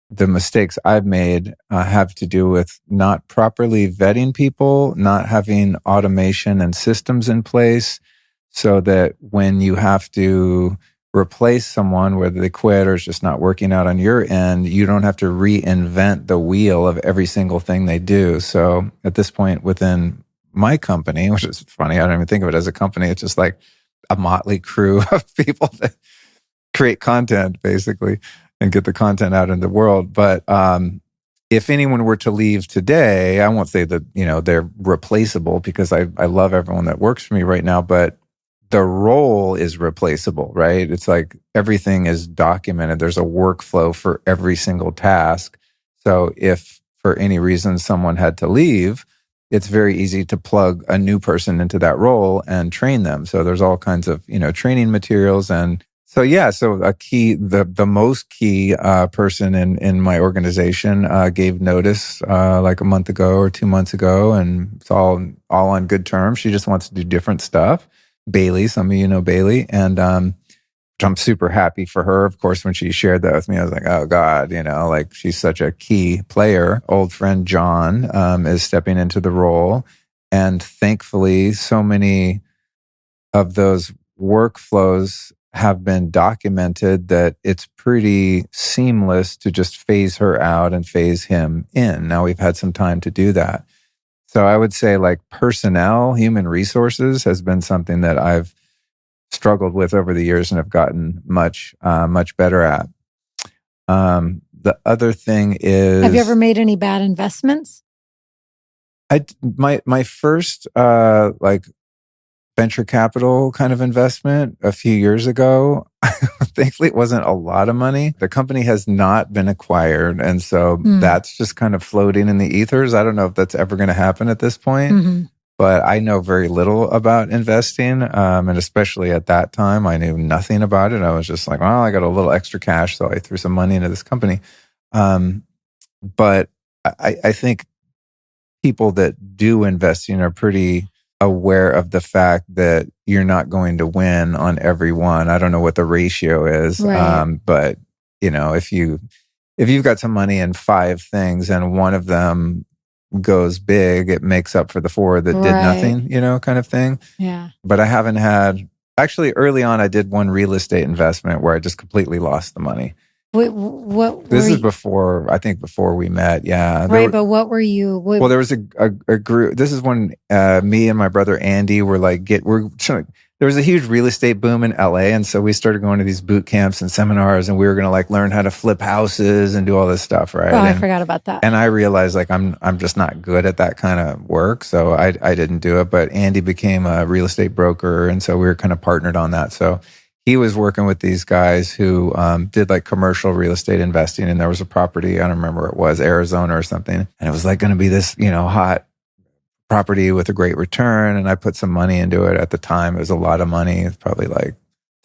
the mistakes I've made have to do with not properly vetting people, not having automation and systems in place, so that when you have to replace someone, whether they quit or it's just not working out on your end, you don't have to reinvent the wheel of every single thing they do. So at this point within my company, which is funny, I don't even think of it as a company. It's just like a motley crew of people that create content basically and get the content out in the world. But if anyone were to leave today, I won't say that, they're replaceable, because I love everyone that works for me right now, but the role is replaceable, right? It's like everything is documented. There's a workflow for every single task. So if for any reason someone had to leave, it's very easy to plug a new person into that role and train them. So there's all kinds of, training materials. And so, so the most key person in my organization gave notice like a month ago or 2 months ago, and it's all on good terms. She just wants to do different stuff. Bailey, some of you know Bailey, and I'm super happy for her. Of course, when she shared that with me, I was like, oh God, like she's such a key player. Old friend John is stepping into the role. And thankfully, so many of those workflows have been documented that it's pretty seamless to just phase her out and phase him in. Now we've had some time to do that. So I would say like personnel, human resources has been something that I've struggled with over the years and have gotten much better at. The other thing is, have you ever made any bad investments? My first venture capital kind of investment a few years ago. Thankfully, it wasn't a lot of money. The company has not been acquired. And so that's just kind of floating in the ethers. I don't know if that's ever going to happen at this point, but I know very little about investing. And especially at that time, I knew nothing about it. I was just like, well, I got a little extra cash, so I threw some money into this company. But I think people that do investing are pretty aware of the fact that you're not going to win on every one. I don't know what the ratio is, Right. but if you've got some money in 5 things and one of them goes big, it makes up for the 4 that did nothing, kind of thing. Yeah. But I haven't had, actually early on, I did one real estate investment where I just completely lost the money. Wait, what This were is before we met. Yeah. Right. But what were you? Well, there was a group. This is when me and my brother Andy were like, there was a huge real estate boom in LA. And so we started going to these boot camps and seminars, and we were going to like learn how to flip houses and do all this stuff. Right. Oh, I forgot about that. And I realized like, I'm just not good at that kind of work. So I didn't do it, but Andy became a real estate broker. And so we were kind of partnered on that. So he was working with these guys who did like commercial real estate investing. And there was a property, I don't remember where it was, Arizona or something. And it was like going to be this, hot property with a great return. And I put some money into it at the time. It was a lot of money. It's probably like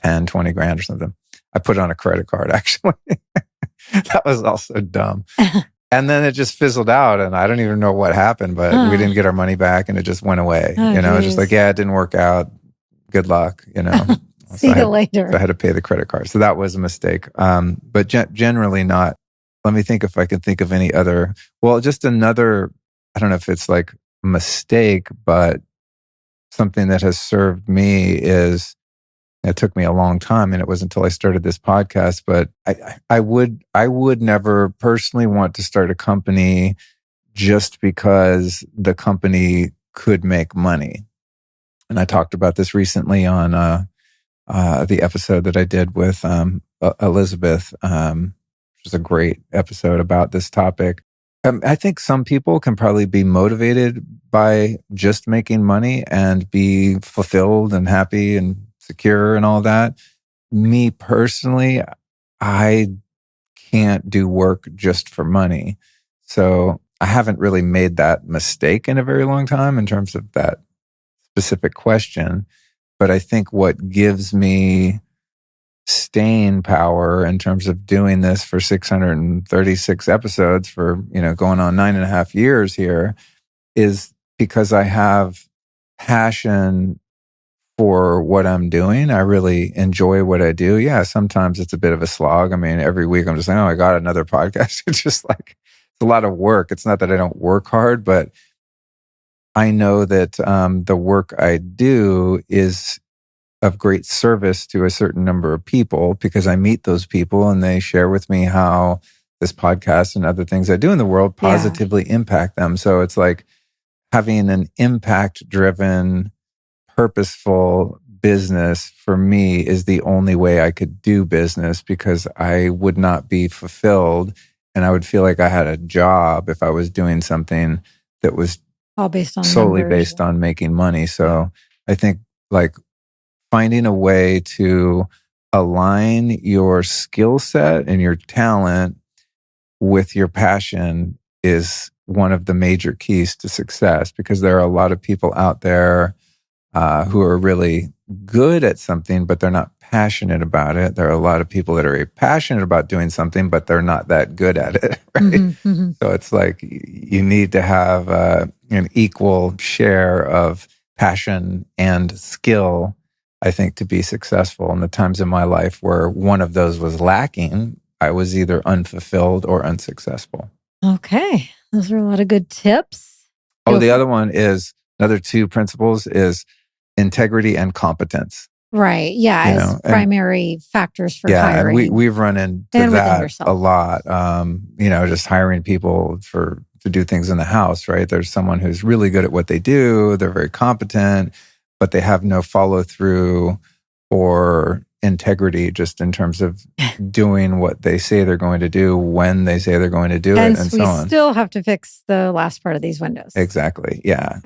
10, 20 grand or something. I put it on a credit card, actually. That was also dumb. And then it just fizzled out. And I don't even know what happened, but we didn't get our money back and it just went away. Just like, yeah, it didn't work out. Good luck, See you later. So I had to pay the credit card. So that was a mistake. But generally not. Let me think if I can think of any other. Well, just another, I don't know if it's like a mistake, but something that has served me is, it took me a long time and it wasn't until I started this podcast, but I would never personally want to start a company just because the company could make money. And I talked about this recently on the episode that I did with Elizabeth, which was a great episode about this topic. I think some people can probably be motivated by just making money and be fulfilled and happy and secure and all that. Me personally, I can't do work just for money. So I haven't really made that mistake in a very long time in terms of that specific question. But I think what gives me staying power in terms of doing this for 636 episodes for, going on 9.5 years here is because I have passion for what I'm doing. I really enjoy what I do. Yeah, sometimes it's a bit of a slog. I mean, every week I'm just like, oh, I got another podcast. It's just like, it's a lot of work. It's not that I don't work hard, but I know that the work I do is of great service to a certain number of people because I meet those people and they share with me how this podcast and other things I do in the world positively impact them. So it's like having an impact-driven, purposeful business for me is the only way I could do business because I would not be fulfilled and I would feel like I had a job if I was doing something that was all based on solely numbers. based on making money. So I think like finding a way to align your skill set and your talent with your passion is one of the major keys to success because there are a lot of people out there who are really good at something, but they're not passionate about it. There are a lot of people that are very passionate about doing something, but they're not that good at it, right? Mm-hmm. So it's like you need to have an equal share of passion and skill, I think, to be successful. In the times in my life where one of those was lacking, I was either unfulfilled or unsuccessful. Okay. Those are a lot of good tips. Oh, the other one is, another 2 principles is integrity and competence. Right. Yeah. As primary factors for hiring. And we've run into that a lot. Just hiring people to do things in the house, right? There's someone who's really good at what they do. They're very competent, but they have no follow through or integrity just in terms of doing what they say they're going to do when they say they're going to do it and so on. We still have to fix the last part of these windows. Exactly. Yeah.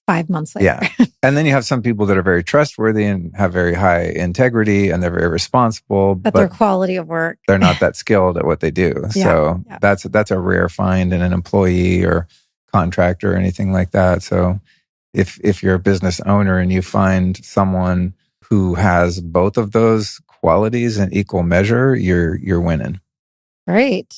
5 months later. Yeah. And then you have some people that are very trustworthy and have very high integrity and they're very responsible, but their quality of work, they're not that skilled at what they do. So that's a rare find in an employee or contractor or anything like that. So if you're a business owner and you find someone who has both of those qualities in equal measure, you're winning. Great.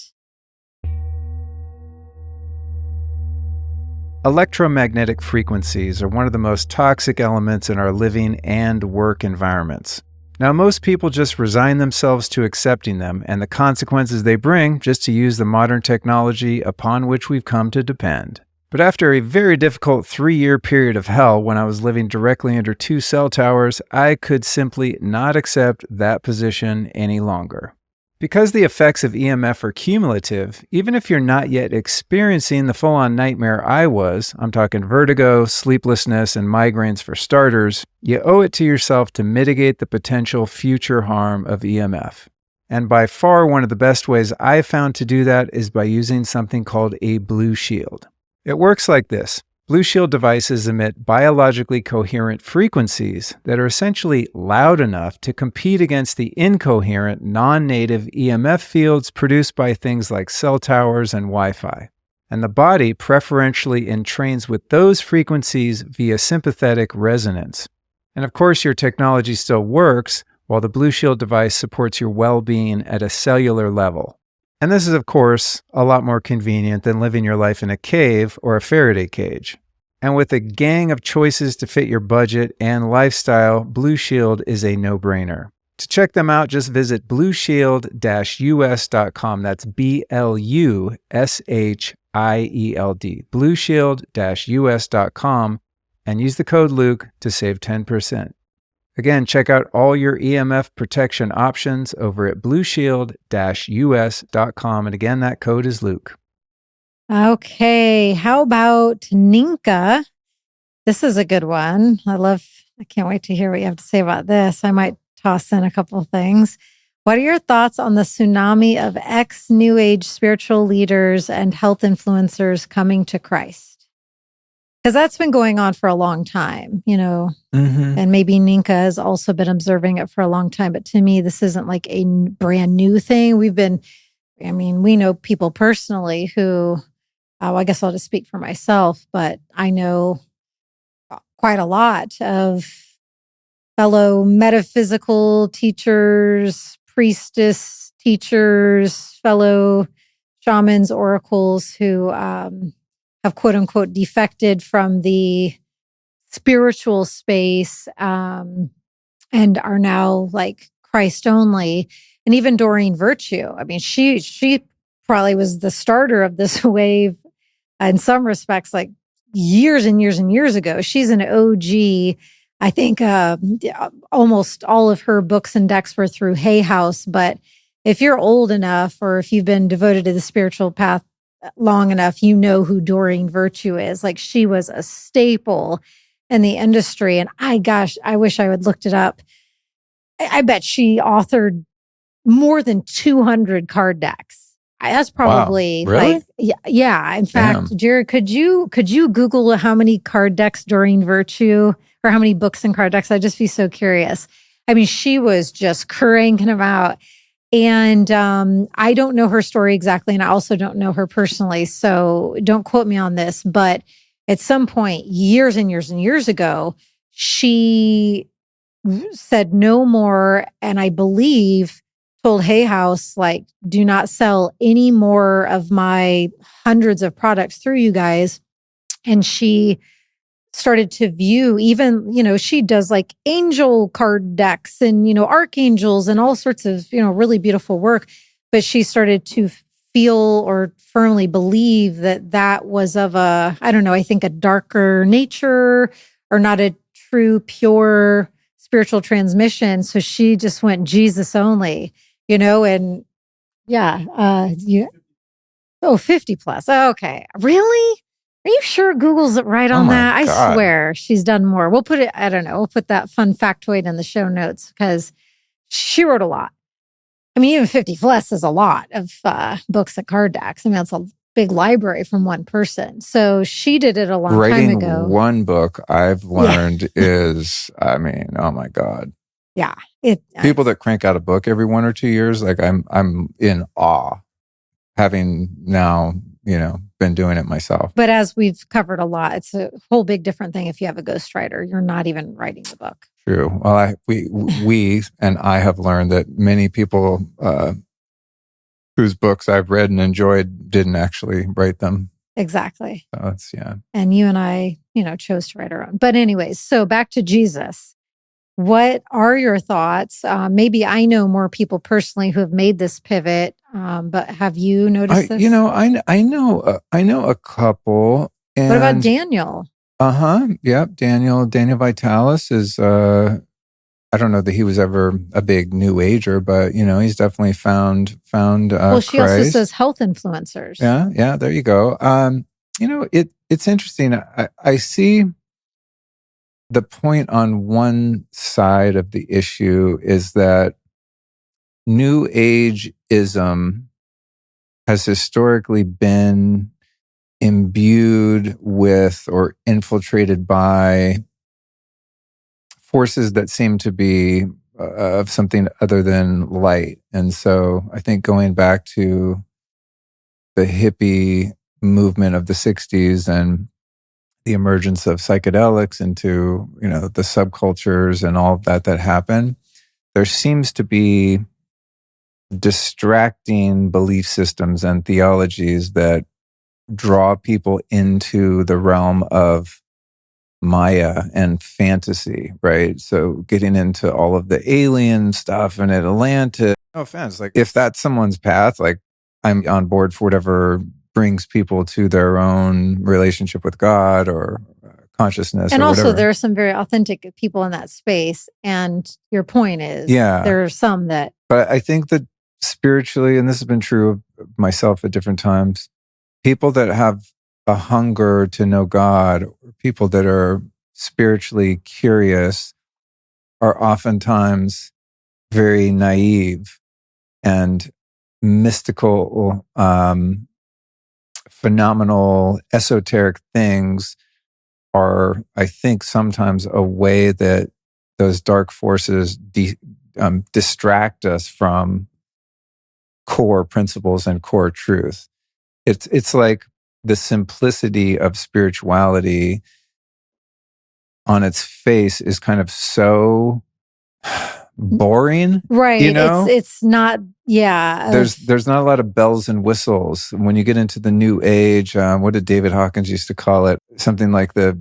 Electromagnetic frequencies are one of the most toxic elements in our living and work environments. Now, most people just resign themselves to accepting them and the consequences they bring just to use the modern technology upon which we've come to depend. But after a very difficult 3-year period of hell when I was living directly under 2 cell towers, I could simply not accept that position any longer. Because the effects of EMF are cumulative, even if you're not yet experiencing the full-on nightmare I was, I'm talking vertigo, sleeplessness, and migraines for starters, you owe it to yourself to mitigate the potential future harm of EMF. And by far one of the best ways I've found to do that is by using something called a blue shield. It works like this. Blue Shield devices emit biologically coherent frequencies that are essentially loud enough to compete against the incoherent, non-native EMF fields produced by things like cell towers and Wi-Fi. And the body preferentially entrains with those frequencies via sympathetic resonance. And of course, your technology still works, while the Blue Shield device supports your well-being at a cellular level. And this is, of course, a lot more convenient than living your life in a cave or a Faraday cage. And with a gang of choices to fit your budget and lifestyle, Blue Shield is a no-brainer. To check them out, just visit blueshield-us.com. That's BLUSHIELD, blueshield-us.com, and use the code Luke to save 10%. Again, check out all your EMF protection options over at blueshield-us.com. And again, that code is Luke. Okay. How about Ninka? This is a good one. I can't wait to hear what you have to say about this. I might toss in a couple of things. What are your thoughts on the tsunami of ex-New Age spiritual leaders and health influencers coming to Christ? Because that's been going on for a long time, and maybe Ninka has also been observing it for a long time. But to me, this isn't like a brand new thing. We know people personally who, I guess I'll just speak for myself, but I know quite a lot of fellow metaphysical teachers, priestess teachers, fellow shamans, oracles who have quote unquote defected from the spiritual space and are now like Christ only. And even Doreen Virtue, she probably was the starter of this wave in some respects, like years and years and years ago. She's an OG. I think almost all of her books and decks were through Hay House. But if you're old enough or if you've been devoted to the spiritual path long enough, you know who Doreen Virtue is. Like, she was a staple in the industry. And I wish I would looked it up. I bet she authored more than 200 card decks. That's probably really? Yeah. In fact, Jared, could you Google how many card decks Doreen Virtue, or how many books and card decks? I'd just be so curious. She was just cranking them out. And I don't know her story exactly, and I also don't know her personally, so don't quote me on this. But at some point, years and years and years ago, she said no more, and I believe told Hay House, like, do not sell any more of my hundreds of products through you guys. And she started to view even, she does like angel card decks and, archangels and all sorts of, really beautiful work. But she started to feel or firmly believe that was of I think a darker nature or not a true, pure spiritual transmission. So she just went Jesus only, and 50 plus. Okay. Really? Are you sure Google's it right on that? I swear she's done more. We'll put it, I don't know, we'll put that fun factoid in the show notes because she wrote a lot. Even 50 plus is a lot of books and card decks. That's big library from one person. So she did it a long time Writing ago. one book, I've learned is, I mean, oh my God. Yeah. People that crank out a book every 1 or 2 years, like I'm in awe, having now, been doing it myself. But as we've covered a lot, it's a whole big different thing if you have a ghostwriter. You're not even writing the book. True. Well, we and I have learned that many people whose books I've read and enjoyed didn't actually write them. Exactly. So that's, yeah. And you and I, chose to write our own. But anyways, so back to Jesus. What are your thoughts? Maybe I know more people personally who have made this pivot, but have you noticed this? I know a couple. And, what about Daniel? Yep. Daniel Vitalis is, I don't know that he was ever a big new ager, but he's definitely found well, she Christ. also says health influencers. Yeah, there you go. It's interesting. I see the point on one side of the issue is that New Age-ism has historically been imbued with or infiltrated by forces that seem to be of something other than light. And so I think going back to the hippie movement of the 60s and the emergence of psychedelics into, the subcultures and all of that happened, there seems to be distracting belief systems and theologies that draw people into the realm of Maya and fantasy, right? So getting into all of the alien stuff and Atlantis. No offense, like if that's someone's path, like I'm on board for whatever brings people to their own relationship with God or consciousness. And or also, whatever. there are some very authentic people in that space. And your point is, there are some that. But I think that spiritually, and this has been true of myself at different times, people that have a hunger to know God, or people that are spiritually curious, are oftentimes very naive and mystical, phenomenal, esoteric things are, I think, sometimes a way that those dark forces distract us from core principles and core truth. It's like the simplicity of spirituality on its face is kind of so boring, right? It's not. Yeah, there's not a lot of bells and whistles when you get into the New Age. What did David Hawkins used to call it? Something like the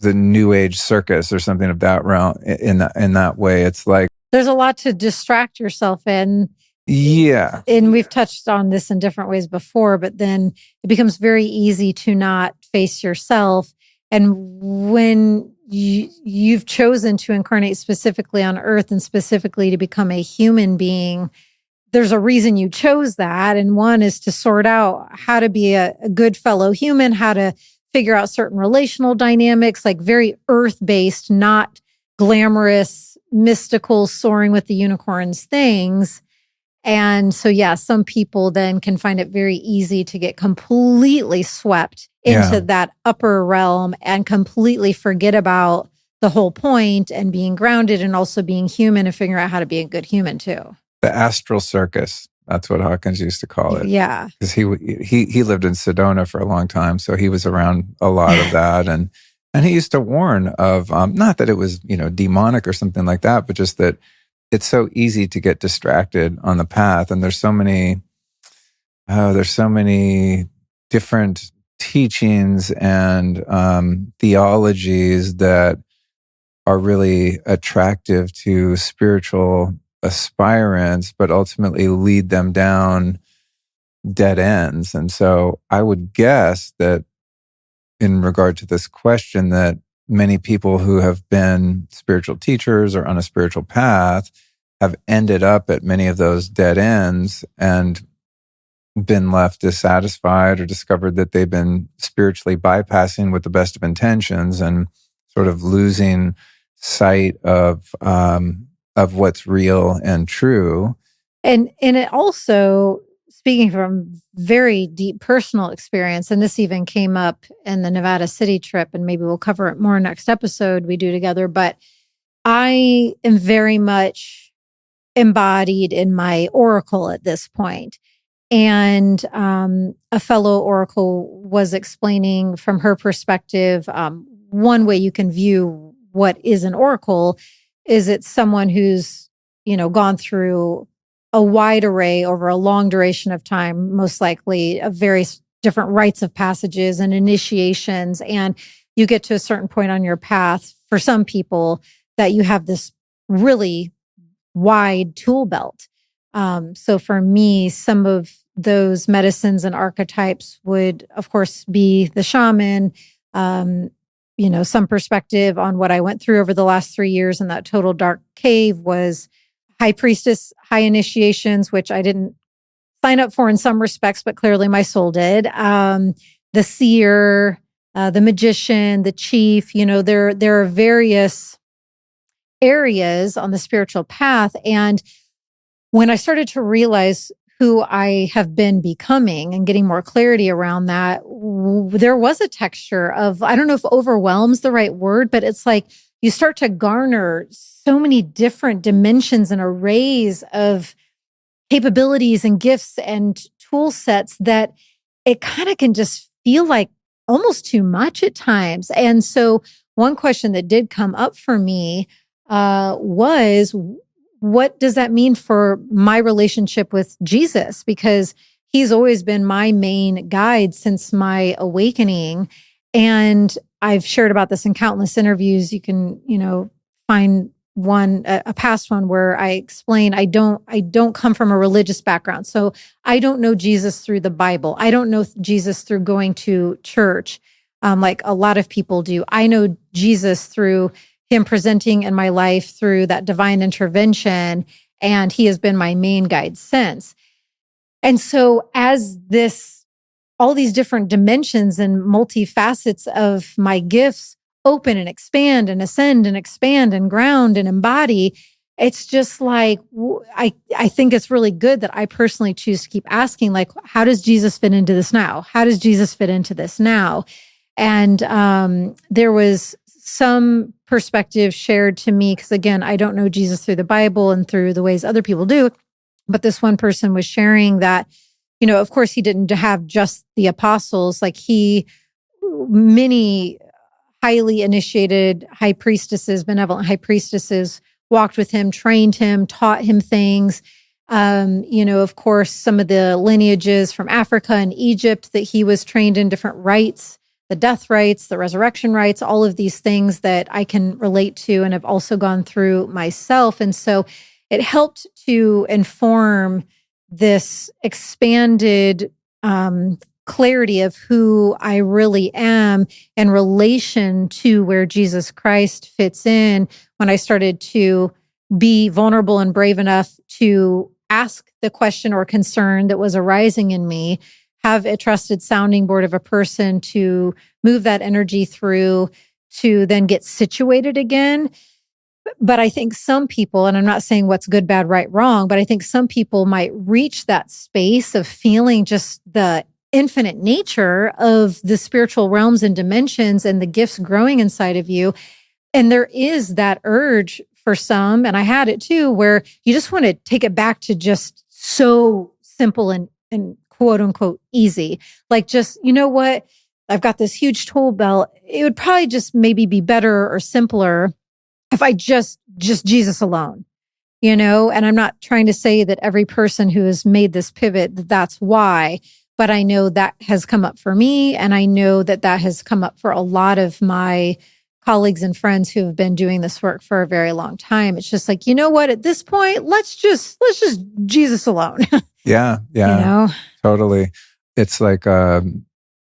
New Age circus or something of that realm. In that way, it's like there's a lot to distract yourself in. Yeah. And we've touched on this in different ways before, but then it becomes very easy to not face yourself. And when you've chosen to incarnate specifically on earth and specifically to become a human being, there's a reason you chose that. And one is to sort out how to be a good fellow human, how to figure out certain relational dynamics, like very earth-based, not glamorous, mystical, soaring with the unicorns things. And so, some people then can find it very easy to get completely swept into that upper realm and completely forget about the whole point and being grounded and also being human and figuring out how to be a good human too. The astral circus. That's what Hawkins used to call it. Yeah. Because he lived in Sedona for a long time. So he was around a lot of that. And he used to warn of, not that it was, demonic or something like that, but just that it's so easy to get distracted on the path. And there's so many different teachings and theologies that are really attractive to spiritual aspirants, but ultimately lead them down dead ends. And so I would guess that in regard to this question, that many people who have been spiritual teachers or on a spiritual path have ended up at many of those dead ends and been left dissatisfied or discovered that they've been spiritually bypassing with the best of intentions and sort of losing sight of what's real and true. And it also speaking from very deep personal experience, and this even came up in the Nevada City trip, and maybe we'll cover it more next episode we do together, but I am very much embodied in my oracle at this point. And a fellow oracle was explaining from her perspective, one way you can view what is an oracle is it's someone who's, gone through a wide array over a long duration of time, most likely of various different rites of passages and initiations. And you get to a certain point on your path for some people that you have this really wide tool belt. So for me, some of those medicines and archetypes would, of course, be the shaman, some perspective on what I went through over the last 3 years in that total dark cave was high priestess, high initiations, which I didn't sign up for in some respects, but clearly my soul did. The seer, the magician, the chief, there are various areas on the spiritual path. And when I started to realize who I have been becoming and getting more clarity around that, there was a texture of, I don't know if overwhelm's the right word, but it's like you start to garner so many different dimensions and arrays of capabilities and gifts and tool sets that it kind of can just feel like almost too much at times. And so one question that did come up for me was, what does that mean for my relationship with Jesus? Because he's always been my main guide since my awakening. And I've shared about this in countless interviews. You can, find one, a past one where I explain I don't come from a religious background. So I don't know Jesus through the Bible. I don't know Jesus through going to church, like a lot of people do. I know Jesus through him presenting in my life through that divine intervention, and he has been my main guide since. And so as all these different dimensions and multifacets of my gifts open and expand and ascend and expand and ground and embody, it's just like, I think it's really good that I personally choose to keep asking, like, how does Jesus fit into this now? How does Jesus fit into this now? And there was some perspective shared to me, because again, I don't know Jesus through the Bible and through the ways other people do, but this one person was sharing that, of course, he didn't have just the apostles, like many highly initiated high priestesses, benevolent high priestesses walked with him, trained him, taught him things. Of course, some of the lineages from Africa and Egypt that he was trained in different rites, the death rites, the resurrection rites, all of these things that I can relate to and have also gone through myself. And so it helped to inform this expanded clarity of who I really am in relation to where Jesus Christ fits in when I started to be vulnerable and brave enough to ask the question or concern that was arising in me, have a trusted sounding board of a person to move that energy through, to then get situated again. But I think some people, and I'm not saying what's good, bad, right, wrong, but I think some people might reach that space of feeling just the infinite nature of the spiritual realms and dimensions and the gifts growing inside of you. And there is that urge for some, and I had it too, where you just want to take it back to just so simple and quote unquote easy. Like just, you know what? I've got this huge tool belt. It would probably just maybe be better or simpler if I just Jesus alone, and I'm not trying to say that every person who has made this pivot, that's why, but I know that has come up for me. And I know that has come up for a lot of my colleagues and friends who have been doing this work for a very long time. It's just like, you know what, at this point, let's just Jesus alone. Yeah. Totally. It's like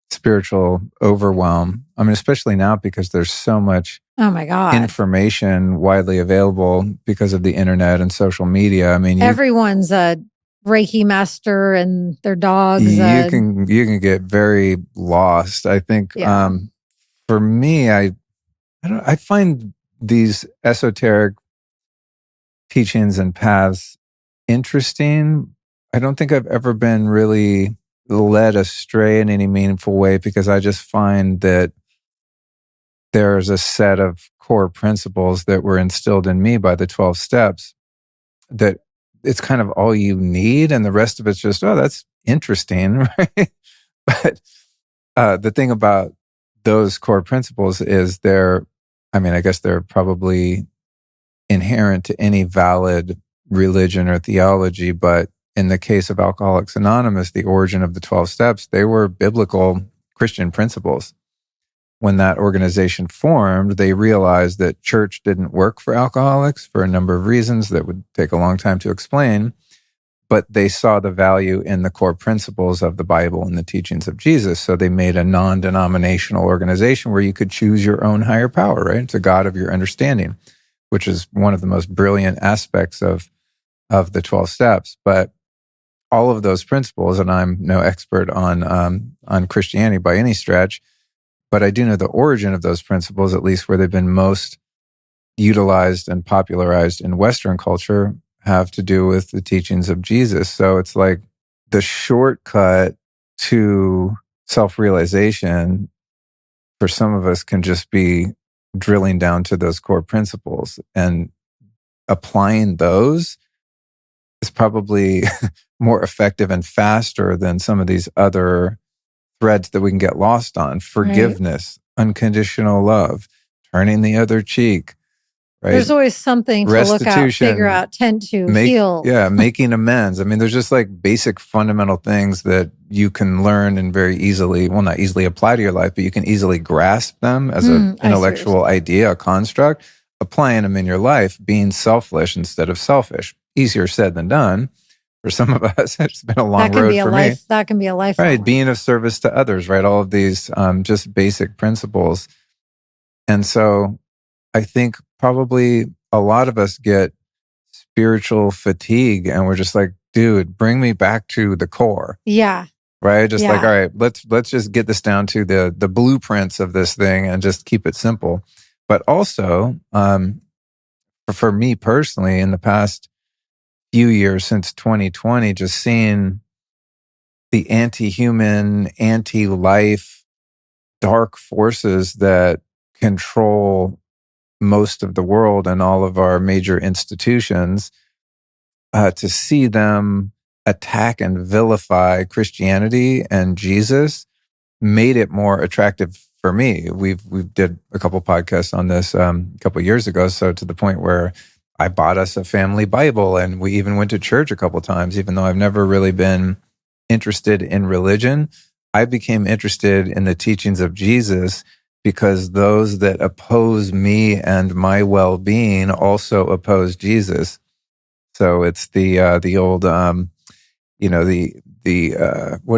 spiritual overwhelm. I mean, especially now because there's so much oh my God, information widely available because of the internet and social media. I mean, everyone's a Reiki master and their dogs. You can get very lost. I think for me, I find these esoteric teachings and paths interesting, I don't think I've ever been really led astray in any meaningful way, because I just find that there's a set of core principles that were instilled in me by the 12 steps that it's kind of all you need. And the rest of it's just, oh, that's interesting, right? But the thing about those core principles is I guess they're probably inherent to any valid religion or theology. But in the case of Alcoholics Anonymous, the origin of the 12 steps, they were biblical Christian principles. When that organization formed, they realized that church didn't work for alcoholics for a number of reasons that would take a long time to explain. But they saw the value in the core principles of the Bible and the teachings of Jesus. So they made a non-denominational organization where you could choose your own higher power, right? It's a God of your understanding, which is one of the most brilliant aspects of the 12 steps. But all of those principles, and I'm no expert on Christianity by any stretch, but I do know the origin of those principles, at least where they've been most utilized and popularized in Western culture, have to do with the teachings of Jesus. So it's like the shortcut to self-realization for some of us can just be drilling down to those core principles, and applying those is probably more effective and faster than some of these other threads that we can get lost on. Forgiveness, unconditional love, turning the other cheek, right? There's always something to look at, figure out, tend to, heal. Yeah, making amends. I mean, there's just like basic fundamental things that you can learn and very easily, well, not easily apply to your life, but you can easily grasp them as an intellectual idea, a construct, applying them in your life, being selfish instead of selfish. Easier said than done. For some of us, it's been a long road for me. That can be a life. Right, being of service to others, right? All of these just basic principles. And so I think probably a lot of us get spiritual fatigue, and we're just like, dude, bring me back to the core. Yeah. Right? Just like, all right, let's just get this down to the blueprints of this thing and just keep it simple. But also, for me personally, in the past few years since 2020, just seeing the anti-human, anti-life, dark forces that control most of the world and all of our major institutions, to see them attack and vilify Christianity and Jesus made it more attractive for me. We've did a couple podcasts on this a couple years ago, so to the point where I bought us a family Bible, and we even went to church a couple times. Even though I've never really been interested in religion, I became interested in the teachings of Jesus, because those that oppose me and my well-being also oppose Jesus. So it's the old, what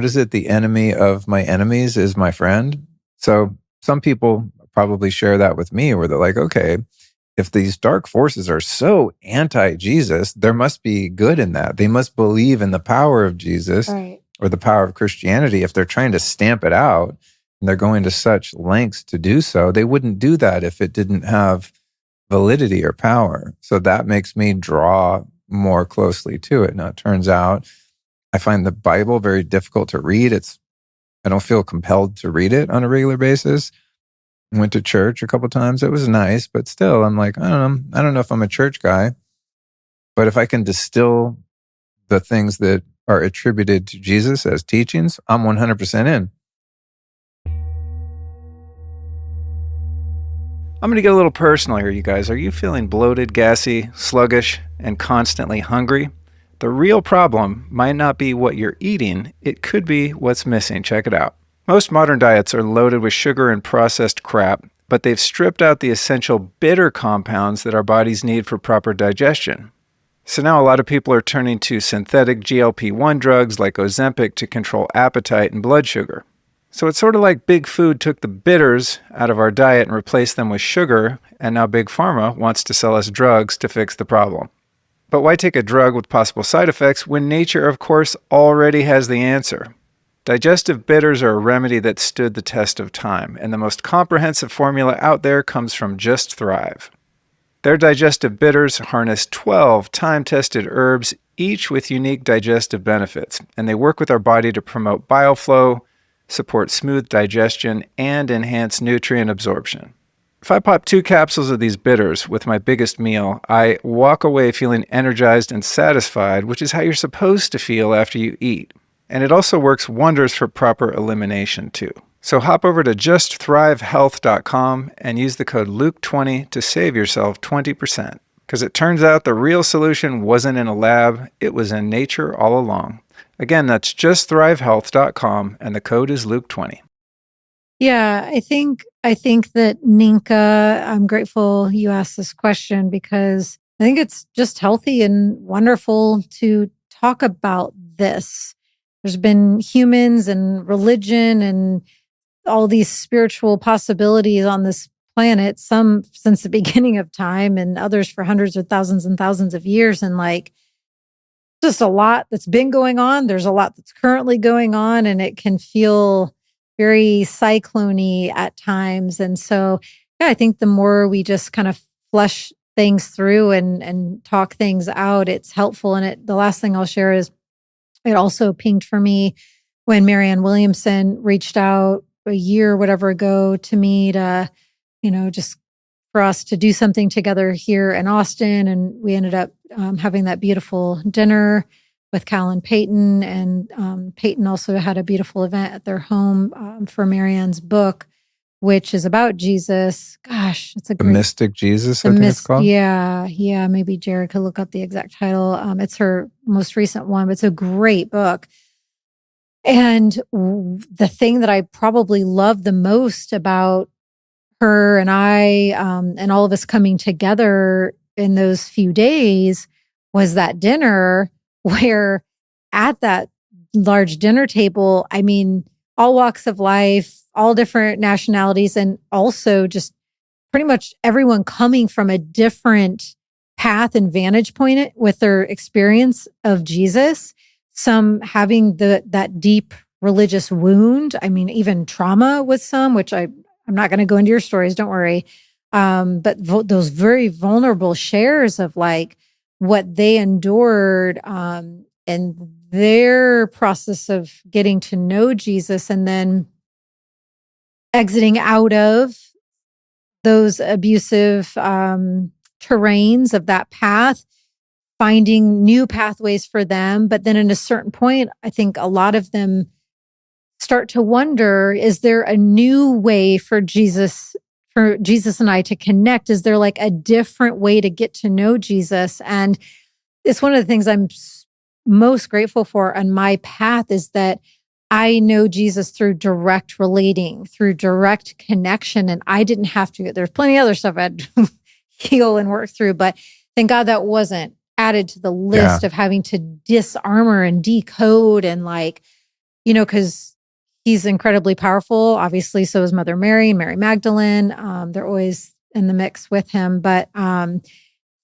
is it? The enemy of my enemies is my friend. So some people probably share that with me, where they're like, okay, if these dark forces are so anti-Jesus, there must be good in that. They must believe in the power of Jesus, right, or the power of Christianity. If they're trying to stamp it out and they're going to such lengths to do so, they wouldn't do that if it didn't have validity or power. So that makes me draw more closely to it. Now, it turns out I find the Bible very difficult to read. I don't feel compelled to read it on a regular basis. Went to church a couple times. It was nice, but still, I'm like, I don't know if I'm a church guy. But if I can distill the things that are attributed to Jesus as teachings, I'm 100% in. I'm going to get a little personal here, you guys. Are you feeling bloated, gassy, sluggish, and constantly hungry? The real problem might not be what you're eating. It could be what's missing. Check it out. Most modern diets are loaded with sugar and processed crap, but they've stripped out the essential bitter compounds that our bodies need for proper digestion. So now a lot of people are turning to synthetic GLP-1 drugs like Ozempic to control appetite and blood sugar. So it's sort of like Big Food took the bitters out of our diet and replaced them with sugar, and now Big Pharma wants to sell us drugs to fix the problem. But why take a drug with possible side effects when nature, of course, already has the answer? Digestive bitters are a remedy that stood the test of time, and the most comprehensive formula out there comes from Just Thrive. Their digestive bitters harness 12 time-tested herbs, each with unique digestive benefits, and they work with our body to promote bile flow, support smooth digestion, and enhance nutrient absorption. If I pop 2 capsules of these bitters with my biggest meal, I walk away feeling energized and satisfied, which is how you're supposed to feel after you eat. And it also works wonders for proper elimination too. So hop over to justthrivehealth.com and use the code Luke20 to save yourself 20%. Because it turns out the real solution wasn't in a lab, it was in nature all along. Again, that's justthrivehealth.com and the code is Luke20. Yeah, I think that Ninka, I'm grateful you asked this question because I think it's just healthy and wonderful to talk about this. There's been humans and religion and all these spiritual possibilities on this planet, some since the beginning of time and others for hundreds of thousands and thousands of years. And like, just a lot that's been going on. There's a lot that's currently going on, and it can feel very cyclone-y at times. And so, yeah, I think the more we just kind of flesh things through and talk things out, it's helpful. And the last thing I'll share is it also pinged for me when Marianne Williamson reached out a year, whatever ago to me to, just for us to do something together here in Austin. And we ended up having that beautiful dinner with Cal and Peyton. And Peyton also had a beautiful event at their home for Marianne's book, which is about Jesus. Gosh, it's a The great... Mystic Jesus, I think it's called? Yeah. Maybe Jared could look up the exact title. It's her most recent one, but it's a great book. And the thing that I probably love the most about her and I, and all of us coming together in those few days was that dinner where at that large dinner table, I mean, all walks of life, all different nationalities, and also just pretty much everyone coming from a different path and vantage point with their experience of Jesus. Some having that deep religious wound. I mean, even trauma with some, which I'm not going to go into your stories, don't worry. But those very vulnerable shares of like what they endured and their process of getting to know Jesus and then exiting out of those abusive terrains of that path, finding new pathways for them. But then at a certain point, I think a lot of them start to wonder, is there a new way for Jesus and I to connect? Is there like a different way to get to know Jesus? And it's one of the things I'm most grateful for on my path is that I know Jesus through direct relating, through direct connection. And I didn't have to, there's plenty of other stuff I'd heal and work through, but thank God that wasn't added to the list of having to disarmor and decode and like, because he's incredibly powerful. Obviously, so is Mother Mary, Mary Magdalene. They're always in the mix with him. But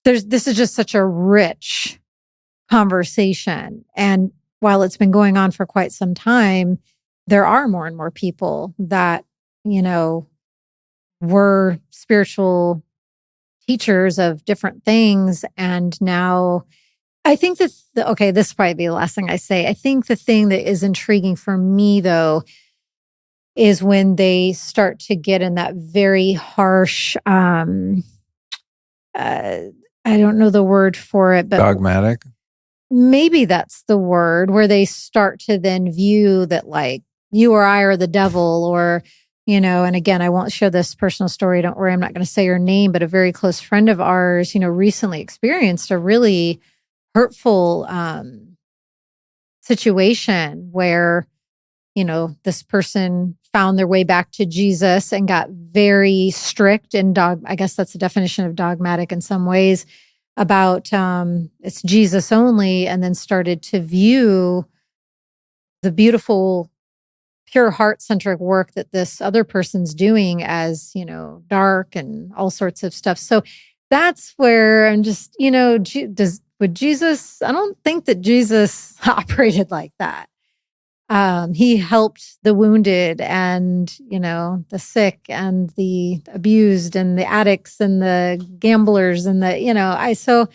this is just such a rich conversation. And while it's been going on for quite some time, there are more and more people that, were spiritual teachers of different things. And now I think that, this will probably be the last thing I say. I think the thing that is intriguing for me, though, is when they start to get in that very harsh, I don't know the word for it, but Dogmatic? Maybe that's the word, where they start to then view that like you or I are the devil or, and again, I won't share this personal story. Don't worry, I'm not going to say her name, but a very close friend of ours, recently experienced a really hurtful situation where, this person found their way back to Jesus and got very strict and I guess that's the definition of dogmatic in some ways about it's Jesus only, and then started to view the beautiful, pure heart-centric work that this other person's doing as, dark and all sorts of stuff. So that's where I'm just, would Jesus, I don't think that Jesus operated like that. He helped the wounded and, the sick and the abused and the addicts and the gamblers and so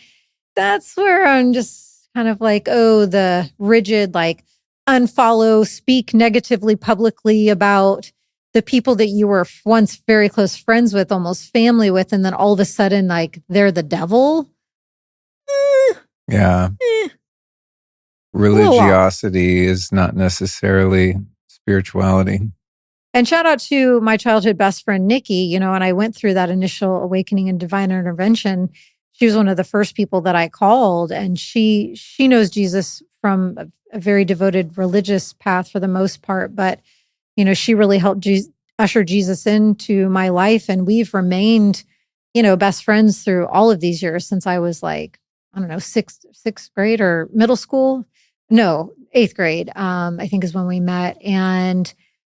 that's where I'm just kind of like, oh, the rigid, like unfollow, speak negatively publicly about the people that you were once very close friends with, almost family with, and then all of a sudden, like they're the devil. Yeah. Eh, Religiosity is not necessarily spirituality. And shout out to my childhood best friend, Nikki, you know, and I went through that initial awakening and divine intervention. She was one of the first people that I called, and she knows Jesus from a very devoted religious path for the most part. But, you know, she really helped usher Jesus into my life. And we've remained, you know, best friends through all of these years since I was like, I don't know, sixth grade or middle school. No, eighth grade, I think is when we met. And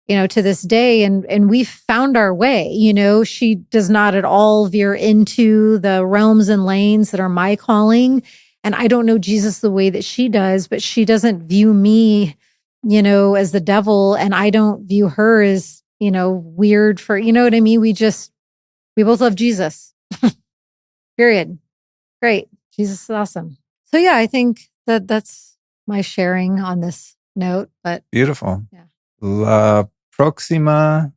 you know, to this day, and we've found our way. You know, she does not at all veer into the realms and lanes that are my calling. And I don't know Jesus the way that she does, but she doesn't view me, you know, as the devil. And I don't view her as, you know, weird for, you know what I mean? We both love Jesus. Period. Great. Jesus is awesome. So yeah, I think that's my sharing on this note, but Beautiful. yeah. La próxima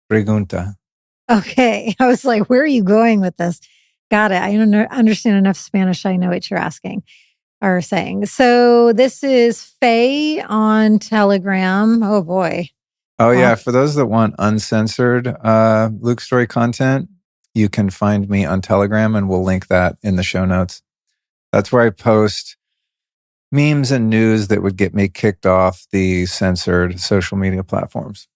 pregunta. Okay. I was like, where are you going with this? Got it. I don't understand enough Spanish. I know what you're asking or saying. So this is Faye on Telegram. Oh boy. Oh yeah. For those that want uncensored Luke Story content, you can find me on Telegram, and we'll link that in the show notes. That's where I post memes and news that would get me kicked off the censored social media platforms.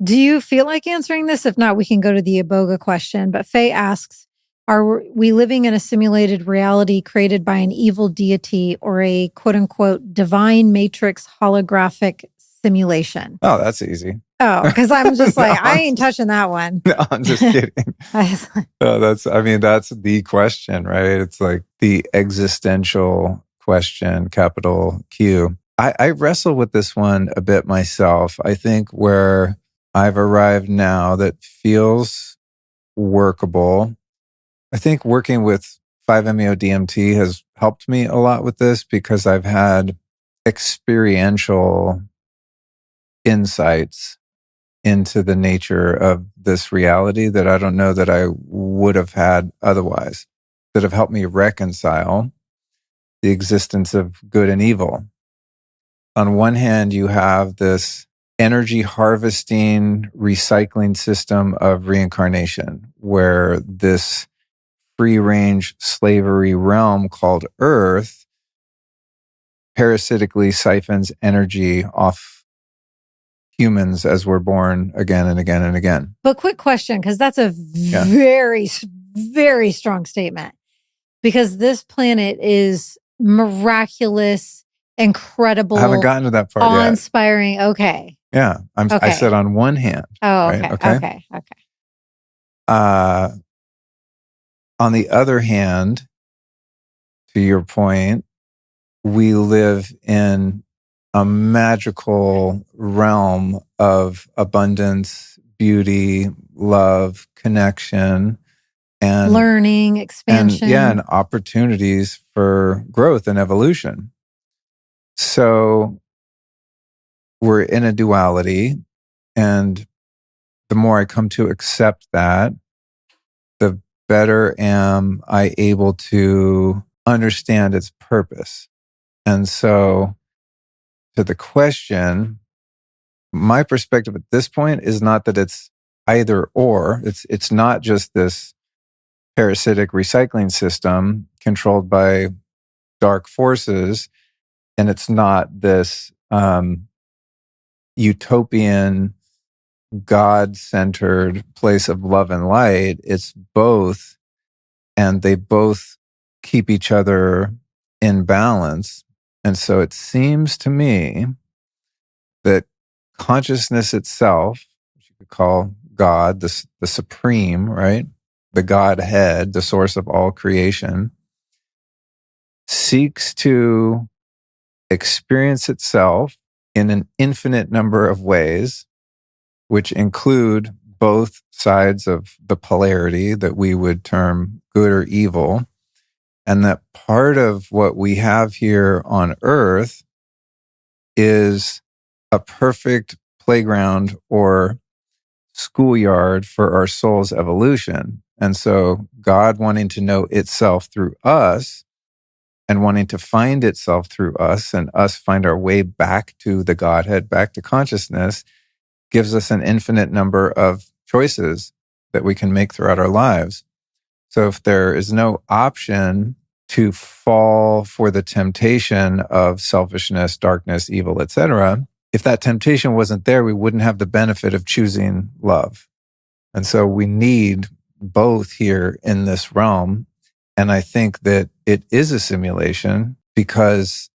Do you feel like answering this? If not, we can go to the Iboga question. But Faye asks, are we living in a simulated reality created by an evil deity or a quote unquote divine matrix holographic simulation? Oh, that's easy. Oh, because I'm just No, like, I ain't touching that one. No, I'm just kidding. That's the question, right? It's like the existential question, capital Q. I wrestle with this one a bit myself. I think where I've arrived now that feels workable. I think working with 5-MeO-DMT has helped me a lot with this because I've had experiential insights into the nature of this reality that I don't know that I would have had otherwise, that have helped me reconcile the existence of good and evil. On one hand, you have this energy harvesting, recycling system of reincarnation, where this free range slavery realm called Earth parasitically siphons energy off humans as we're born again and again and again. But quick question, because that's a very, very strong statement. Because this planet is miraculous, incredible. I haven't gotten to that part yet. Awe-inspiring. Okay. Yeah. I said on one hand. Oh, okay. Right? Okay. On the other hand, to your point, we live in a magical realm of abundance, beauty, love, connection, and learning, expansion. And opportunities for growth and evolution. So we're in a duality, and the more I come to accept that, the better am I able to understand its purpose. And so to the question, my perspective at this point is not that it's either or. It's not just this parasitic recycling system controlled by dark forces, and it's not this utopian, God-centered place of love and light. It's both, and they both keep each other in balance. And so it seems to me that consciousness itself, which you could call God, the supreme, right? The Godhead, the source of all creation, seeks to experience itself in an infinite number of ways, which include both sides of the polarity that we would term good or evil. And that part of what we have here on earth is a perfect playground or schoolyard for our soul's evolution. And so God wanting to know itself through us and wanting to find itself through us and us find our way back to the Godhead, back to consciousness, gives us an infinite number of choices that we can make throughout our lives. So if there is no option to fall for the temptation of selfishness, darkness, evil, etc., if that temptation wasn't there, we wouldn't have the benefit of choosing love. And so we need both here in this realm. And I think that it is a simulation because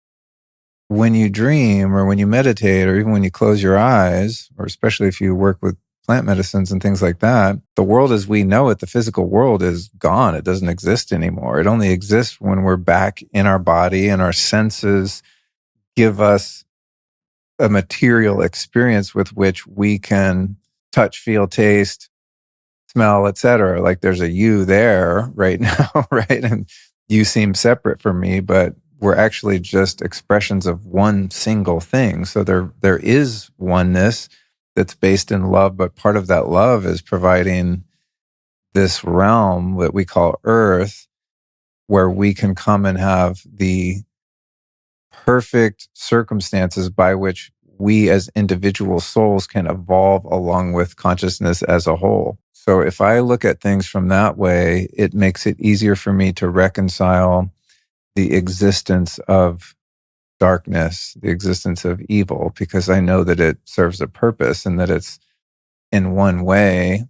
when you dream or when you meditate or even when you close your eyes, or especially if you work with plant medicines and things like that, the world as we know it, the physical world is gone. It doesn't exist anymore. It only exists when we're back in our body and our senses give us a material experience with which we can touch, feel, taste, smell, etc. Like there's a you there right now, right? And you seem separate from me, but we're actually just expressions of one single thing. So there is oneness that's based in love, but part of that love is providing this realm that we call Earth, where we can come and have the perfect circumstances by which we as individual souls can evolve along with consciousness as a whole. So if I look at things from that way, it makes it easier for me to reconcile the existence of darkness, the existence of evil, because I know that it serves a purpose and that it's in one way,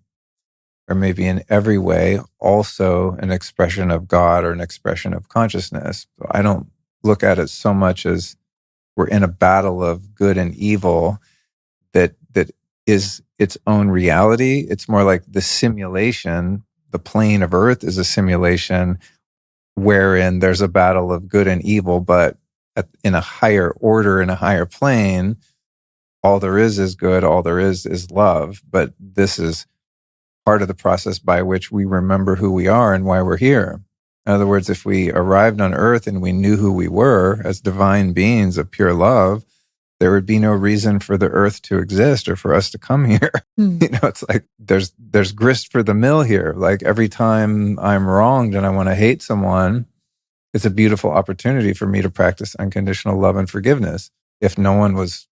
or maybe in every way, also an expression of God or an expression of consciousness. I don't look at it so much as we're in a battle of good and evil that is its own reality. It's more like the simulation, the plane of Earth is a simulation wherein there's a battle of good and evil, but in a higher order, in a higher plane, all there is good, all there is love. But this is part of the process by which we remember who we are and why we're here. In other words, if we arrived on Earth and we knew who we were as divine beings of pure love, there would be no reason for the Earth to exist or for us to come here. You know, it's like there's grist for the mill here. Like every time I'm wronged and I want to hate someone, it's a beautiful opportunity for me to practice unconditional love and forgiveness. If no one was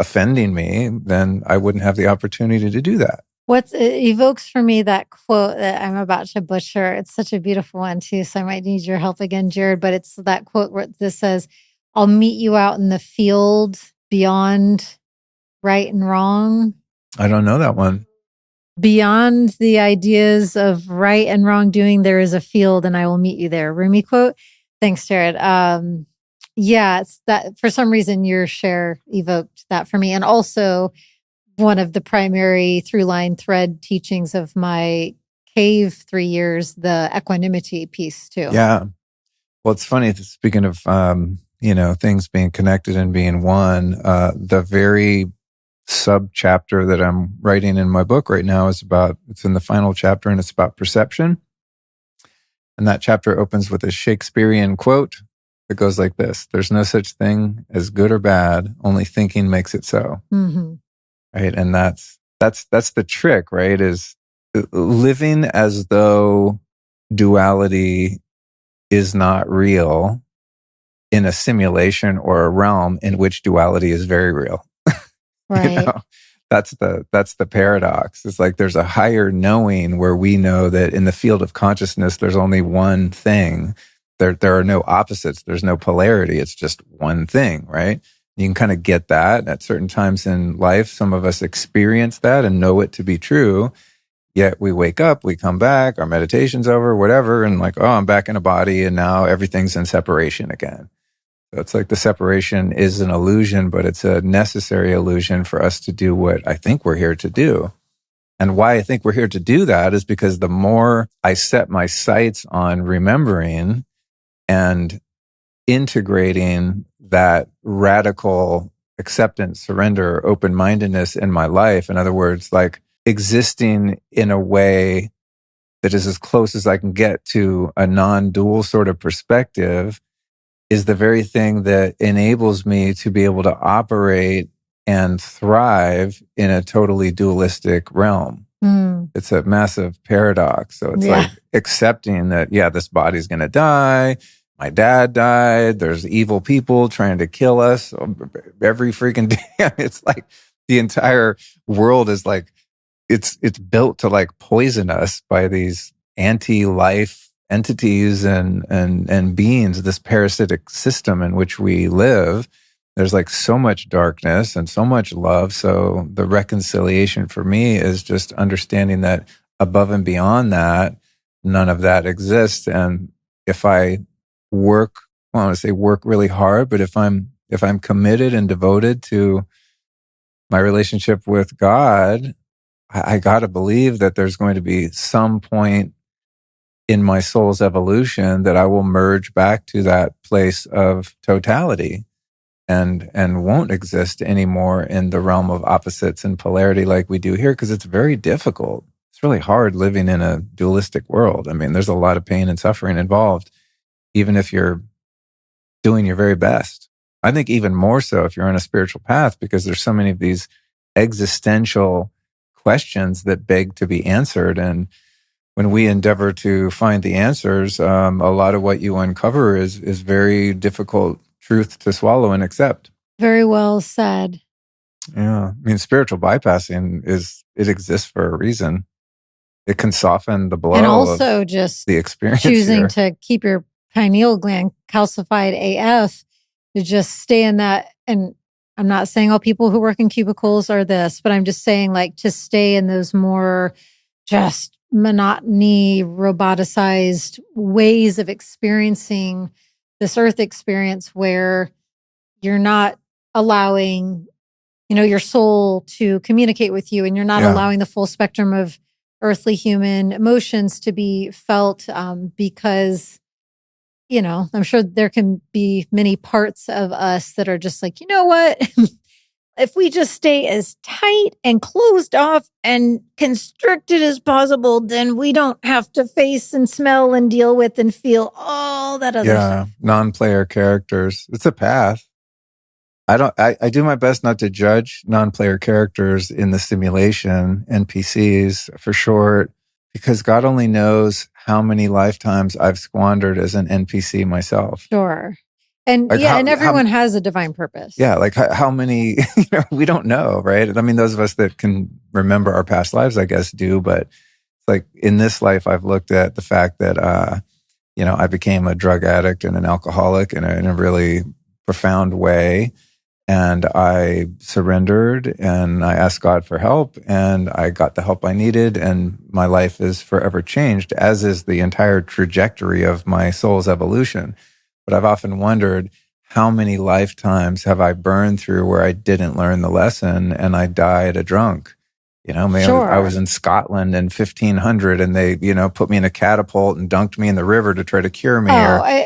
offending me, then I wouldn't have the opportunity to do that. What evokes for me that quote that I'm about to butcher. It's such a beautiful one too, so I might need your help again, Jared. But it's that quote where this says, "I'll meet you out in the field beyond right and wrong." I don't know that one. Beyond the ideas of right and wrongdoing, there is a field, and I will meet you there. Rumi quote. Thanks, Jared. Yeah, it's that for some reason your share evoked that for me, and also one of the primary through line thread teachings of my cave 3 years, the equanimity piece too. Yeah. Well, it's funny. Speaking of, things being connected and being one, the very sub chapter that I'm writing in my book right now it's in the final chapter and it's about perception. And that chapter opens with a Shakespearean quote that goes like this: "There's no such thing as good or bad. Only thinking makes it so." Mm-hmm. Right. And that's the trick, right? Is living as though duality is not real in a simulation or a realm in which duality is very real. Right. That's the paradox. It's like there's a higher knowing where we know that in the field of consciousness, there's only one thing. There are no opposites. There's no polarity. It's just one thing, right? You can kind of get that at certain times in life. Some of us experience that and know it to be true. Yet we wake up, we come back, our meditation's over, whatever, and like, oh, I'm back in a body and now everything's in separation again. So it's like the separation is an illusion, but it's a necessary illusion for us to do what I think we're here to do. And why I think we're here to do that is because the more I set my sights on remembering and integrating that radical acceptance, surrender, open-mindedness in my life, in other words, like existing in a way that is as close as I can get to a non-dual sort of perspective is the very thing that enables me to be able to operate and thrive in a totally dualistic realm. It's a massive paradox. So it's like accepting that, this body's going to die. My dad died. There's evil people trying to kill us every freaking day. It's like the entire world is like, it's built to like poison us by these anti-life entities and beings, this parasitic system in which we live. There's like so much darkness and so much love. So the reconciliation for me is just understanding that above and beyond that, none of that exists. And if I work really hard, but if I'm committed and devoted to my relationship with God, I got to believe that there's going to be some point in my soul's evolution that I will merge back to that place of totality and won't exist anymore in the realm of opposites and polarity like we do here, because it's very difficult. It's really hard living in a dualistic world. I mean, there's a lot of pain and suffering involved, even if you're doing your very best. I think even more so if you're on a spiritual path, because there's so many of these existential questions that beg to be answered. And when we endeavor to find the answers, a lot of what you uncover is very difficult truth to swallow and accept. Very well said. Yeah. I mean, spiritual bypassing it exists for a reason. It can soften the blow and also of just the experience choosing here. to keep your pineal gland calcified AF, to just stay in that. And I'm not saying all people who work in cubicles are this, but I'm just saying like to stay in those more just monotony, roboticized ways of experiencing this earth experience, where you're not allowing, your soul to communicate with you, and you're not allowing the full spectrum of earthly human emotions to be felt, because, I'm sure there can be many parts of us that are just like, you know what? If we just stay as tight and closed off and constricted as possible, then we don't have to face and smell and deal with and feel all that other stuff. Non-player characters. It's a path. I do my best not to judge non-player characters in the simulation, NPCs for short, because God only knows how many lifetimes I've squandered as an NPC myself. Sure. And like and everyone has a divine purpose. Yeah, like how many, we don't know, right? I mean, those of us that can remember our past lives, I guess, do. But like in this life, I've looked at the fact that, I became a drug addict and an alcoholic in a really profound way. And I surrendered and I asked God for help, and I got the help I needed, and my life is forever changed, as is the entire trajectory of my soul's evolution. But I've often wondered, how many lifetimes have I burned through where I didn't learn the lesson and I died a drunk? Maybe Sure. I was in Scotland in 1500 and they, put me in a catapult and dunked me in the river to try to cure me.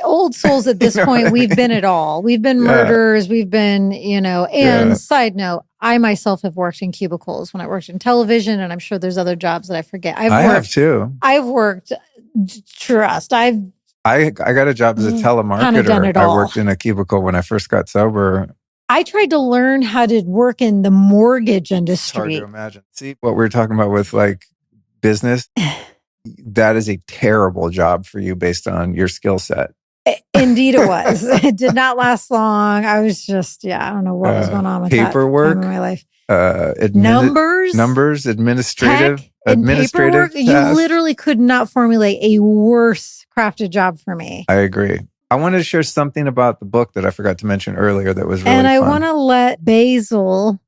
Old souls at this point, we've been it all. We've been murderers. We've been, and side note, I myself have worked in cubicles when I worked in television, and I'm sure there's other jobs that I forget. I have too. I've worked, I got a job as a telemarketer. I worked in a cubicle when I first got sober. I tried to learn how to work in the mortgage industry. It's hard to imagine. See, what we're talking about with like business, that is a terrible job for you based on your skill set. Indeed it was. It did not last long. I was just, I don't know what was going on with paperwork, that time in my life. Numbers, administrative paperwork. tasks. You literally could not formulate a worse crafted job for me. I agree. I wanted to share something about the book that I forgot to mention earlier that was really fun. And I fun. want to let Basil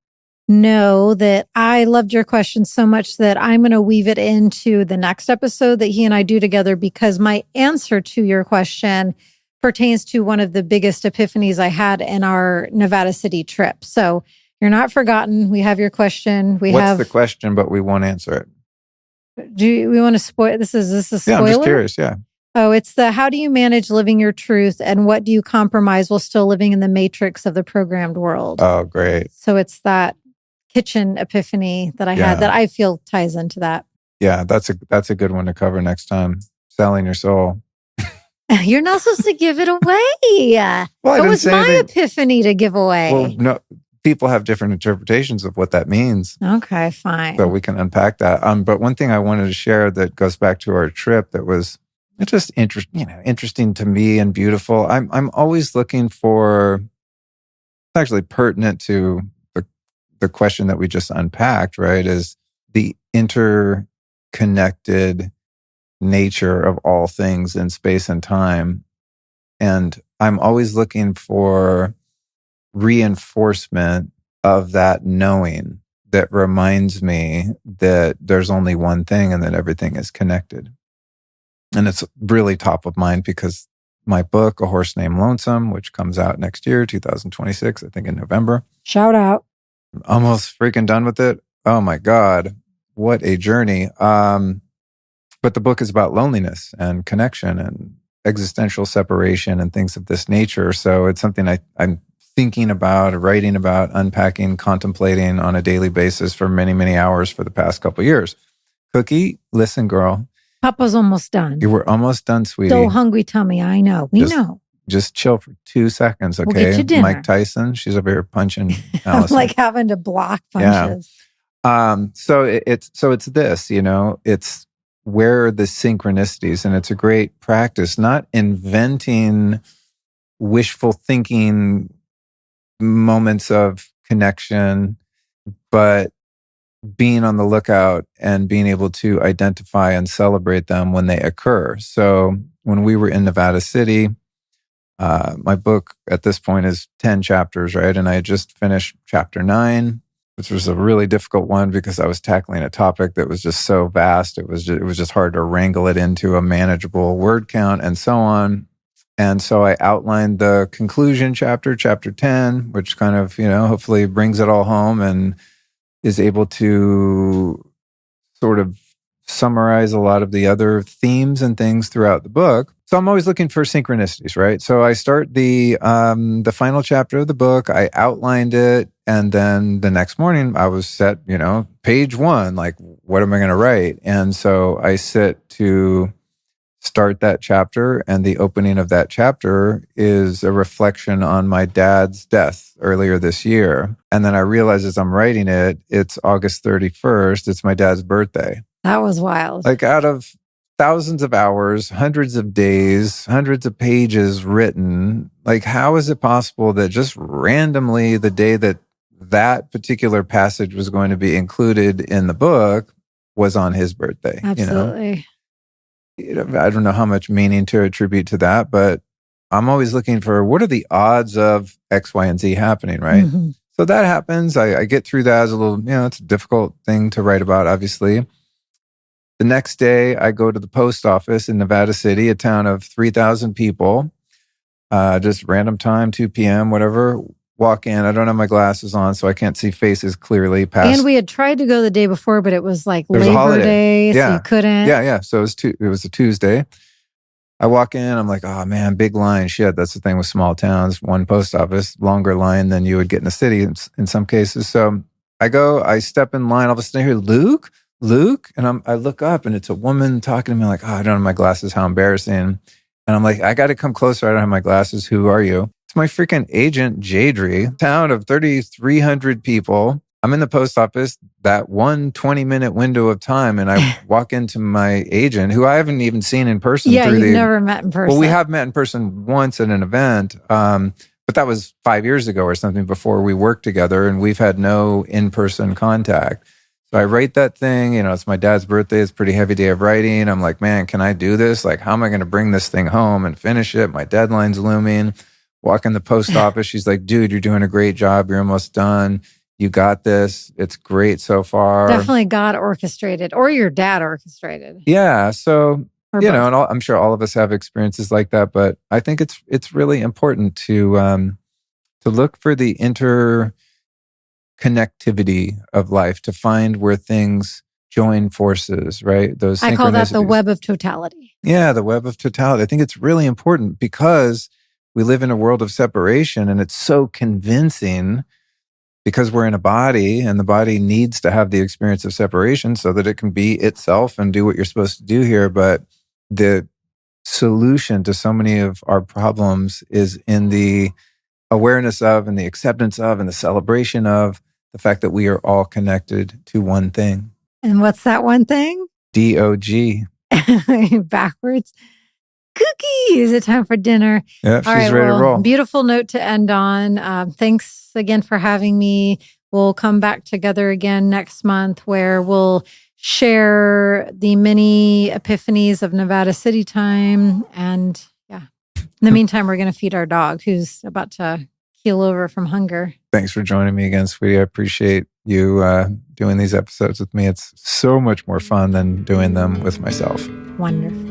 know that I loved your question so much that I'm going to weave it into the next episode that he and I do together, because my answer to your question pertains to one of the biggest epiphanies I had in our Nevada City trip. So you're not forgotten. We have your question. What's the question, but we won't answer it? Do we want to spoil? This is a spoiler? Yeah, I'm just curious. Yeah. Oh, it's how do you manage living your truth, and what do you compromise while still living in the matrix of the programmed world? Oh, great. So it's that kitchen epiphany that I had that I feel ties into that. Yeah, that's a good one to cover next time. Selling your soul. You're not supposed to give it away. Well, I It didn't was say my anything. epiphany to give away. Well, no, people have different interpretations of what that means. Okay, fine. So we can unpack that. But one thing I wanted to share that goes back to our trip that was just interesting to me and beautiful. I'm always looking for, it's actually pertinent to the question that we just unpacked, right? Is the interconnected nature of all things in space and time. And I'm always looking for reinforcement of that knowing that reminds me that there's only one thing and that everything is connected. And it's really top of mind because my book, A Horse Named Lonesome, which comes out next year, 2026, I think in November. Shout out. Almost freaking done with it. Oh my God. What a journey. But the book is about loneliness and connection and existential separation and things of this nature. So it's something I'm thinking about, writing about, unpacking, contemplating on a daily basis for many, many hours for the past couple of years. Cookie, listen, girl. Papa's almost done. You were almost done, sweetie. So hungry tummy, I know. We know. Just chill for 2 seconds, okay? We'll get you dinner. Mike Tyson, she's over here punching I'm Alyson. like having to block punches. Yeah. So it's this, it's where are the synchronicities, and it's a great practice, not inventing wishful thinking moments of connection, but being on the lookout and being able to identify and celebrate them when they occur. So when we were in Nevada City, my book at this point is 10 chapters, right? And I had just finished chapter 9, which was a really difficult one because I was tackling a topic that was just so vast. It was just hard to wrangle it into a manageable word count and so on. And so I outlined the conclusion chapter 10, which kind of, hopefully brings it all home and is able to sort of summarize a lot of the other themes and things throughout the book. So I'm always looking for synchronicities, right? So I start the final chapter of the book, I outlined it, and then the next morning I was set, page 1, like, what am I going to write? And so I sit to start that chapter, and the opening of that chapter is a reflection on my dad's death earlier this year. And then I realize as I'm writing it, it's August 31st, it's my dad's birthday. That was wild. Like, out of thousands of hours, hundreds of days, hundreds of pages written, like, how is it possible that just randomly the day that particular passage was going to be included in the book was on his birthday? Absolutely. I don't know how much meaning to attribute to that, but I'm always looking for what are the odds of X, Y, and Z happening, right? Mm-hmm. So that happens. I get through that as a little, it's a difficult thing to write about, obviously. The next day, I go to the post office in Nevada City, a town of 3,000 people, just random time, 2 p.m., whatever. Walk in. I don't have my glasses on, so I can't see faces clearly. And we had tried to go the day before, but it was like Labor Day, so you couldn't. Yeah. So it was a Tuesday. I walk in. I'm like, oh man, big line. Shit, that's the thing with small towns. One post office, longer line than you would get in a city in some cases. So I step in line. All of a sudden I hear Luke, and I look up, and it's a woman talking to me like, oh, I don't have my glasses. How embarrassing. And I'm like, I got to come closer. I don't have my glasses. Who are you? It's my freaking agent, Jadri, town of 3,300 people. I'm in the post office, that 1 20-minute window of time, and I walk into my agent, who I haven't even seen in person. Yeah, you've never met in person. Well, we have met in person once at an event, but that was 5 years ago or something before we worked together, and we've had no in-person contact. So I write that thing, it's my dad's birthday. It's a pretty heavy day of writing. I'm like, man, can I do this? Like, how am I going to bring this thing home and finish it? My deadline's looming. Walk in the post office. She's like, dude, you're doing a great job. You're almost done. You got this. It's great so far. Definitely God orchestrated, or your dad orchestrated. Yeah. So, both. And I'm sure all of us have experiences like that, but I think it's really important to look for the interconnectivity of life, to find where things join forces, right? Those I call that the web of totality. Yeah, the web of totality. I think it's really important because we live in a world of separation, and it's so convincing because we're in a body and the body needs to have the experience of separation so that it can be itself and do what you're supposed to do here. But the solution to so many of our problems is in the awareness of and the acceptance of and the celebration of the fact that we are all connected to one thing. And what's that one thing? DOG. Backwards. Cookie. Is it time for dinner? Yeah, she's ready to roll. Beautiful note to end on. Thanks again for having me. We'll come back together again next month where we'll share the many epiphanies of Nevada City time. And yeah, in the meantime, we're going to feed our dog who's about to keel over from hunger. Thanks for joining me again, sweetie. I appreciate you doing these episodes with me. It's so much more fun than doing them with myself. Wonderful.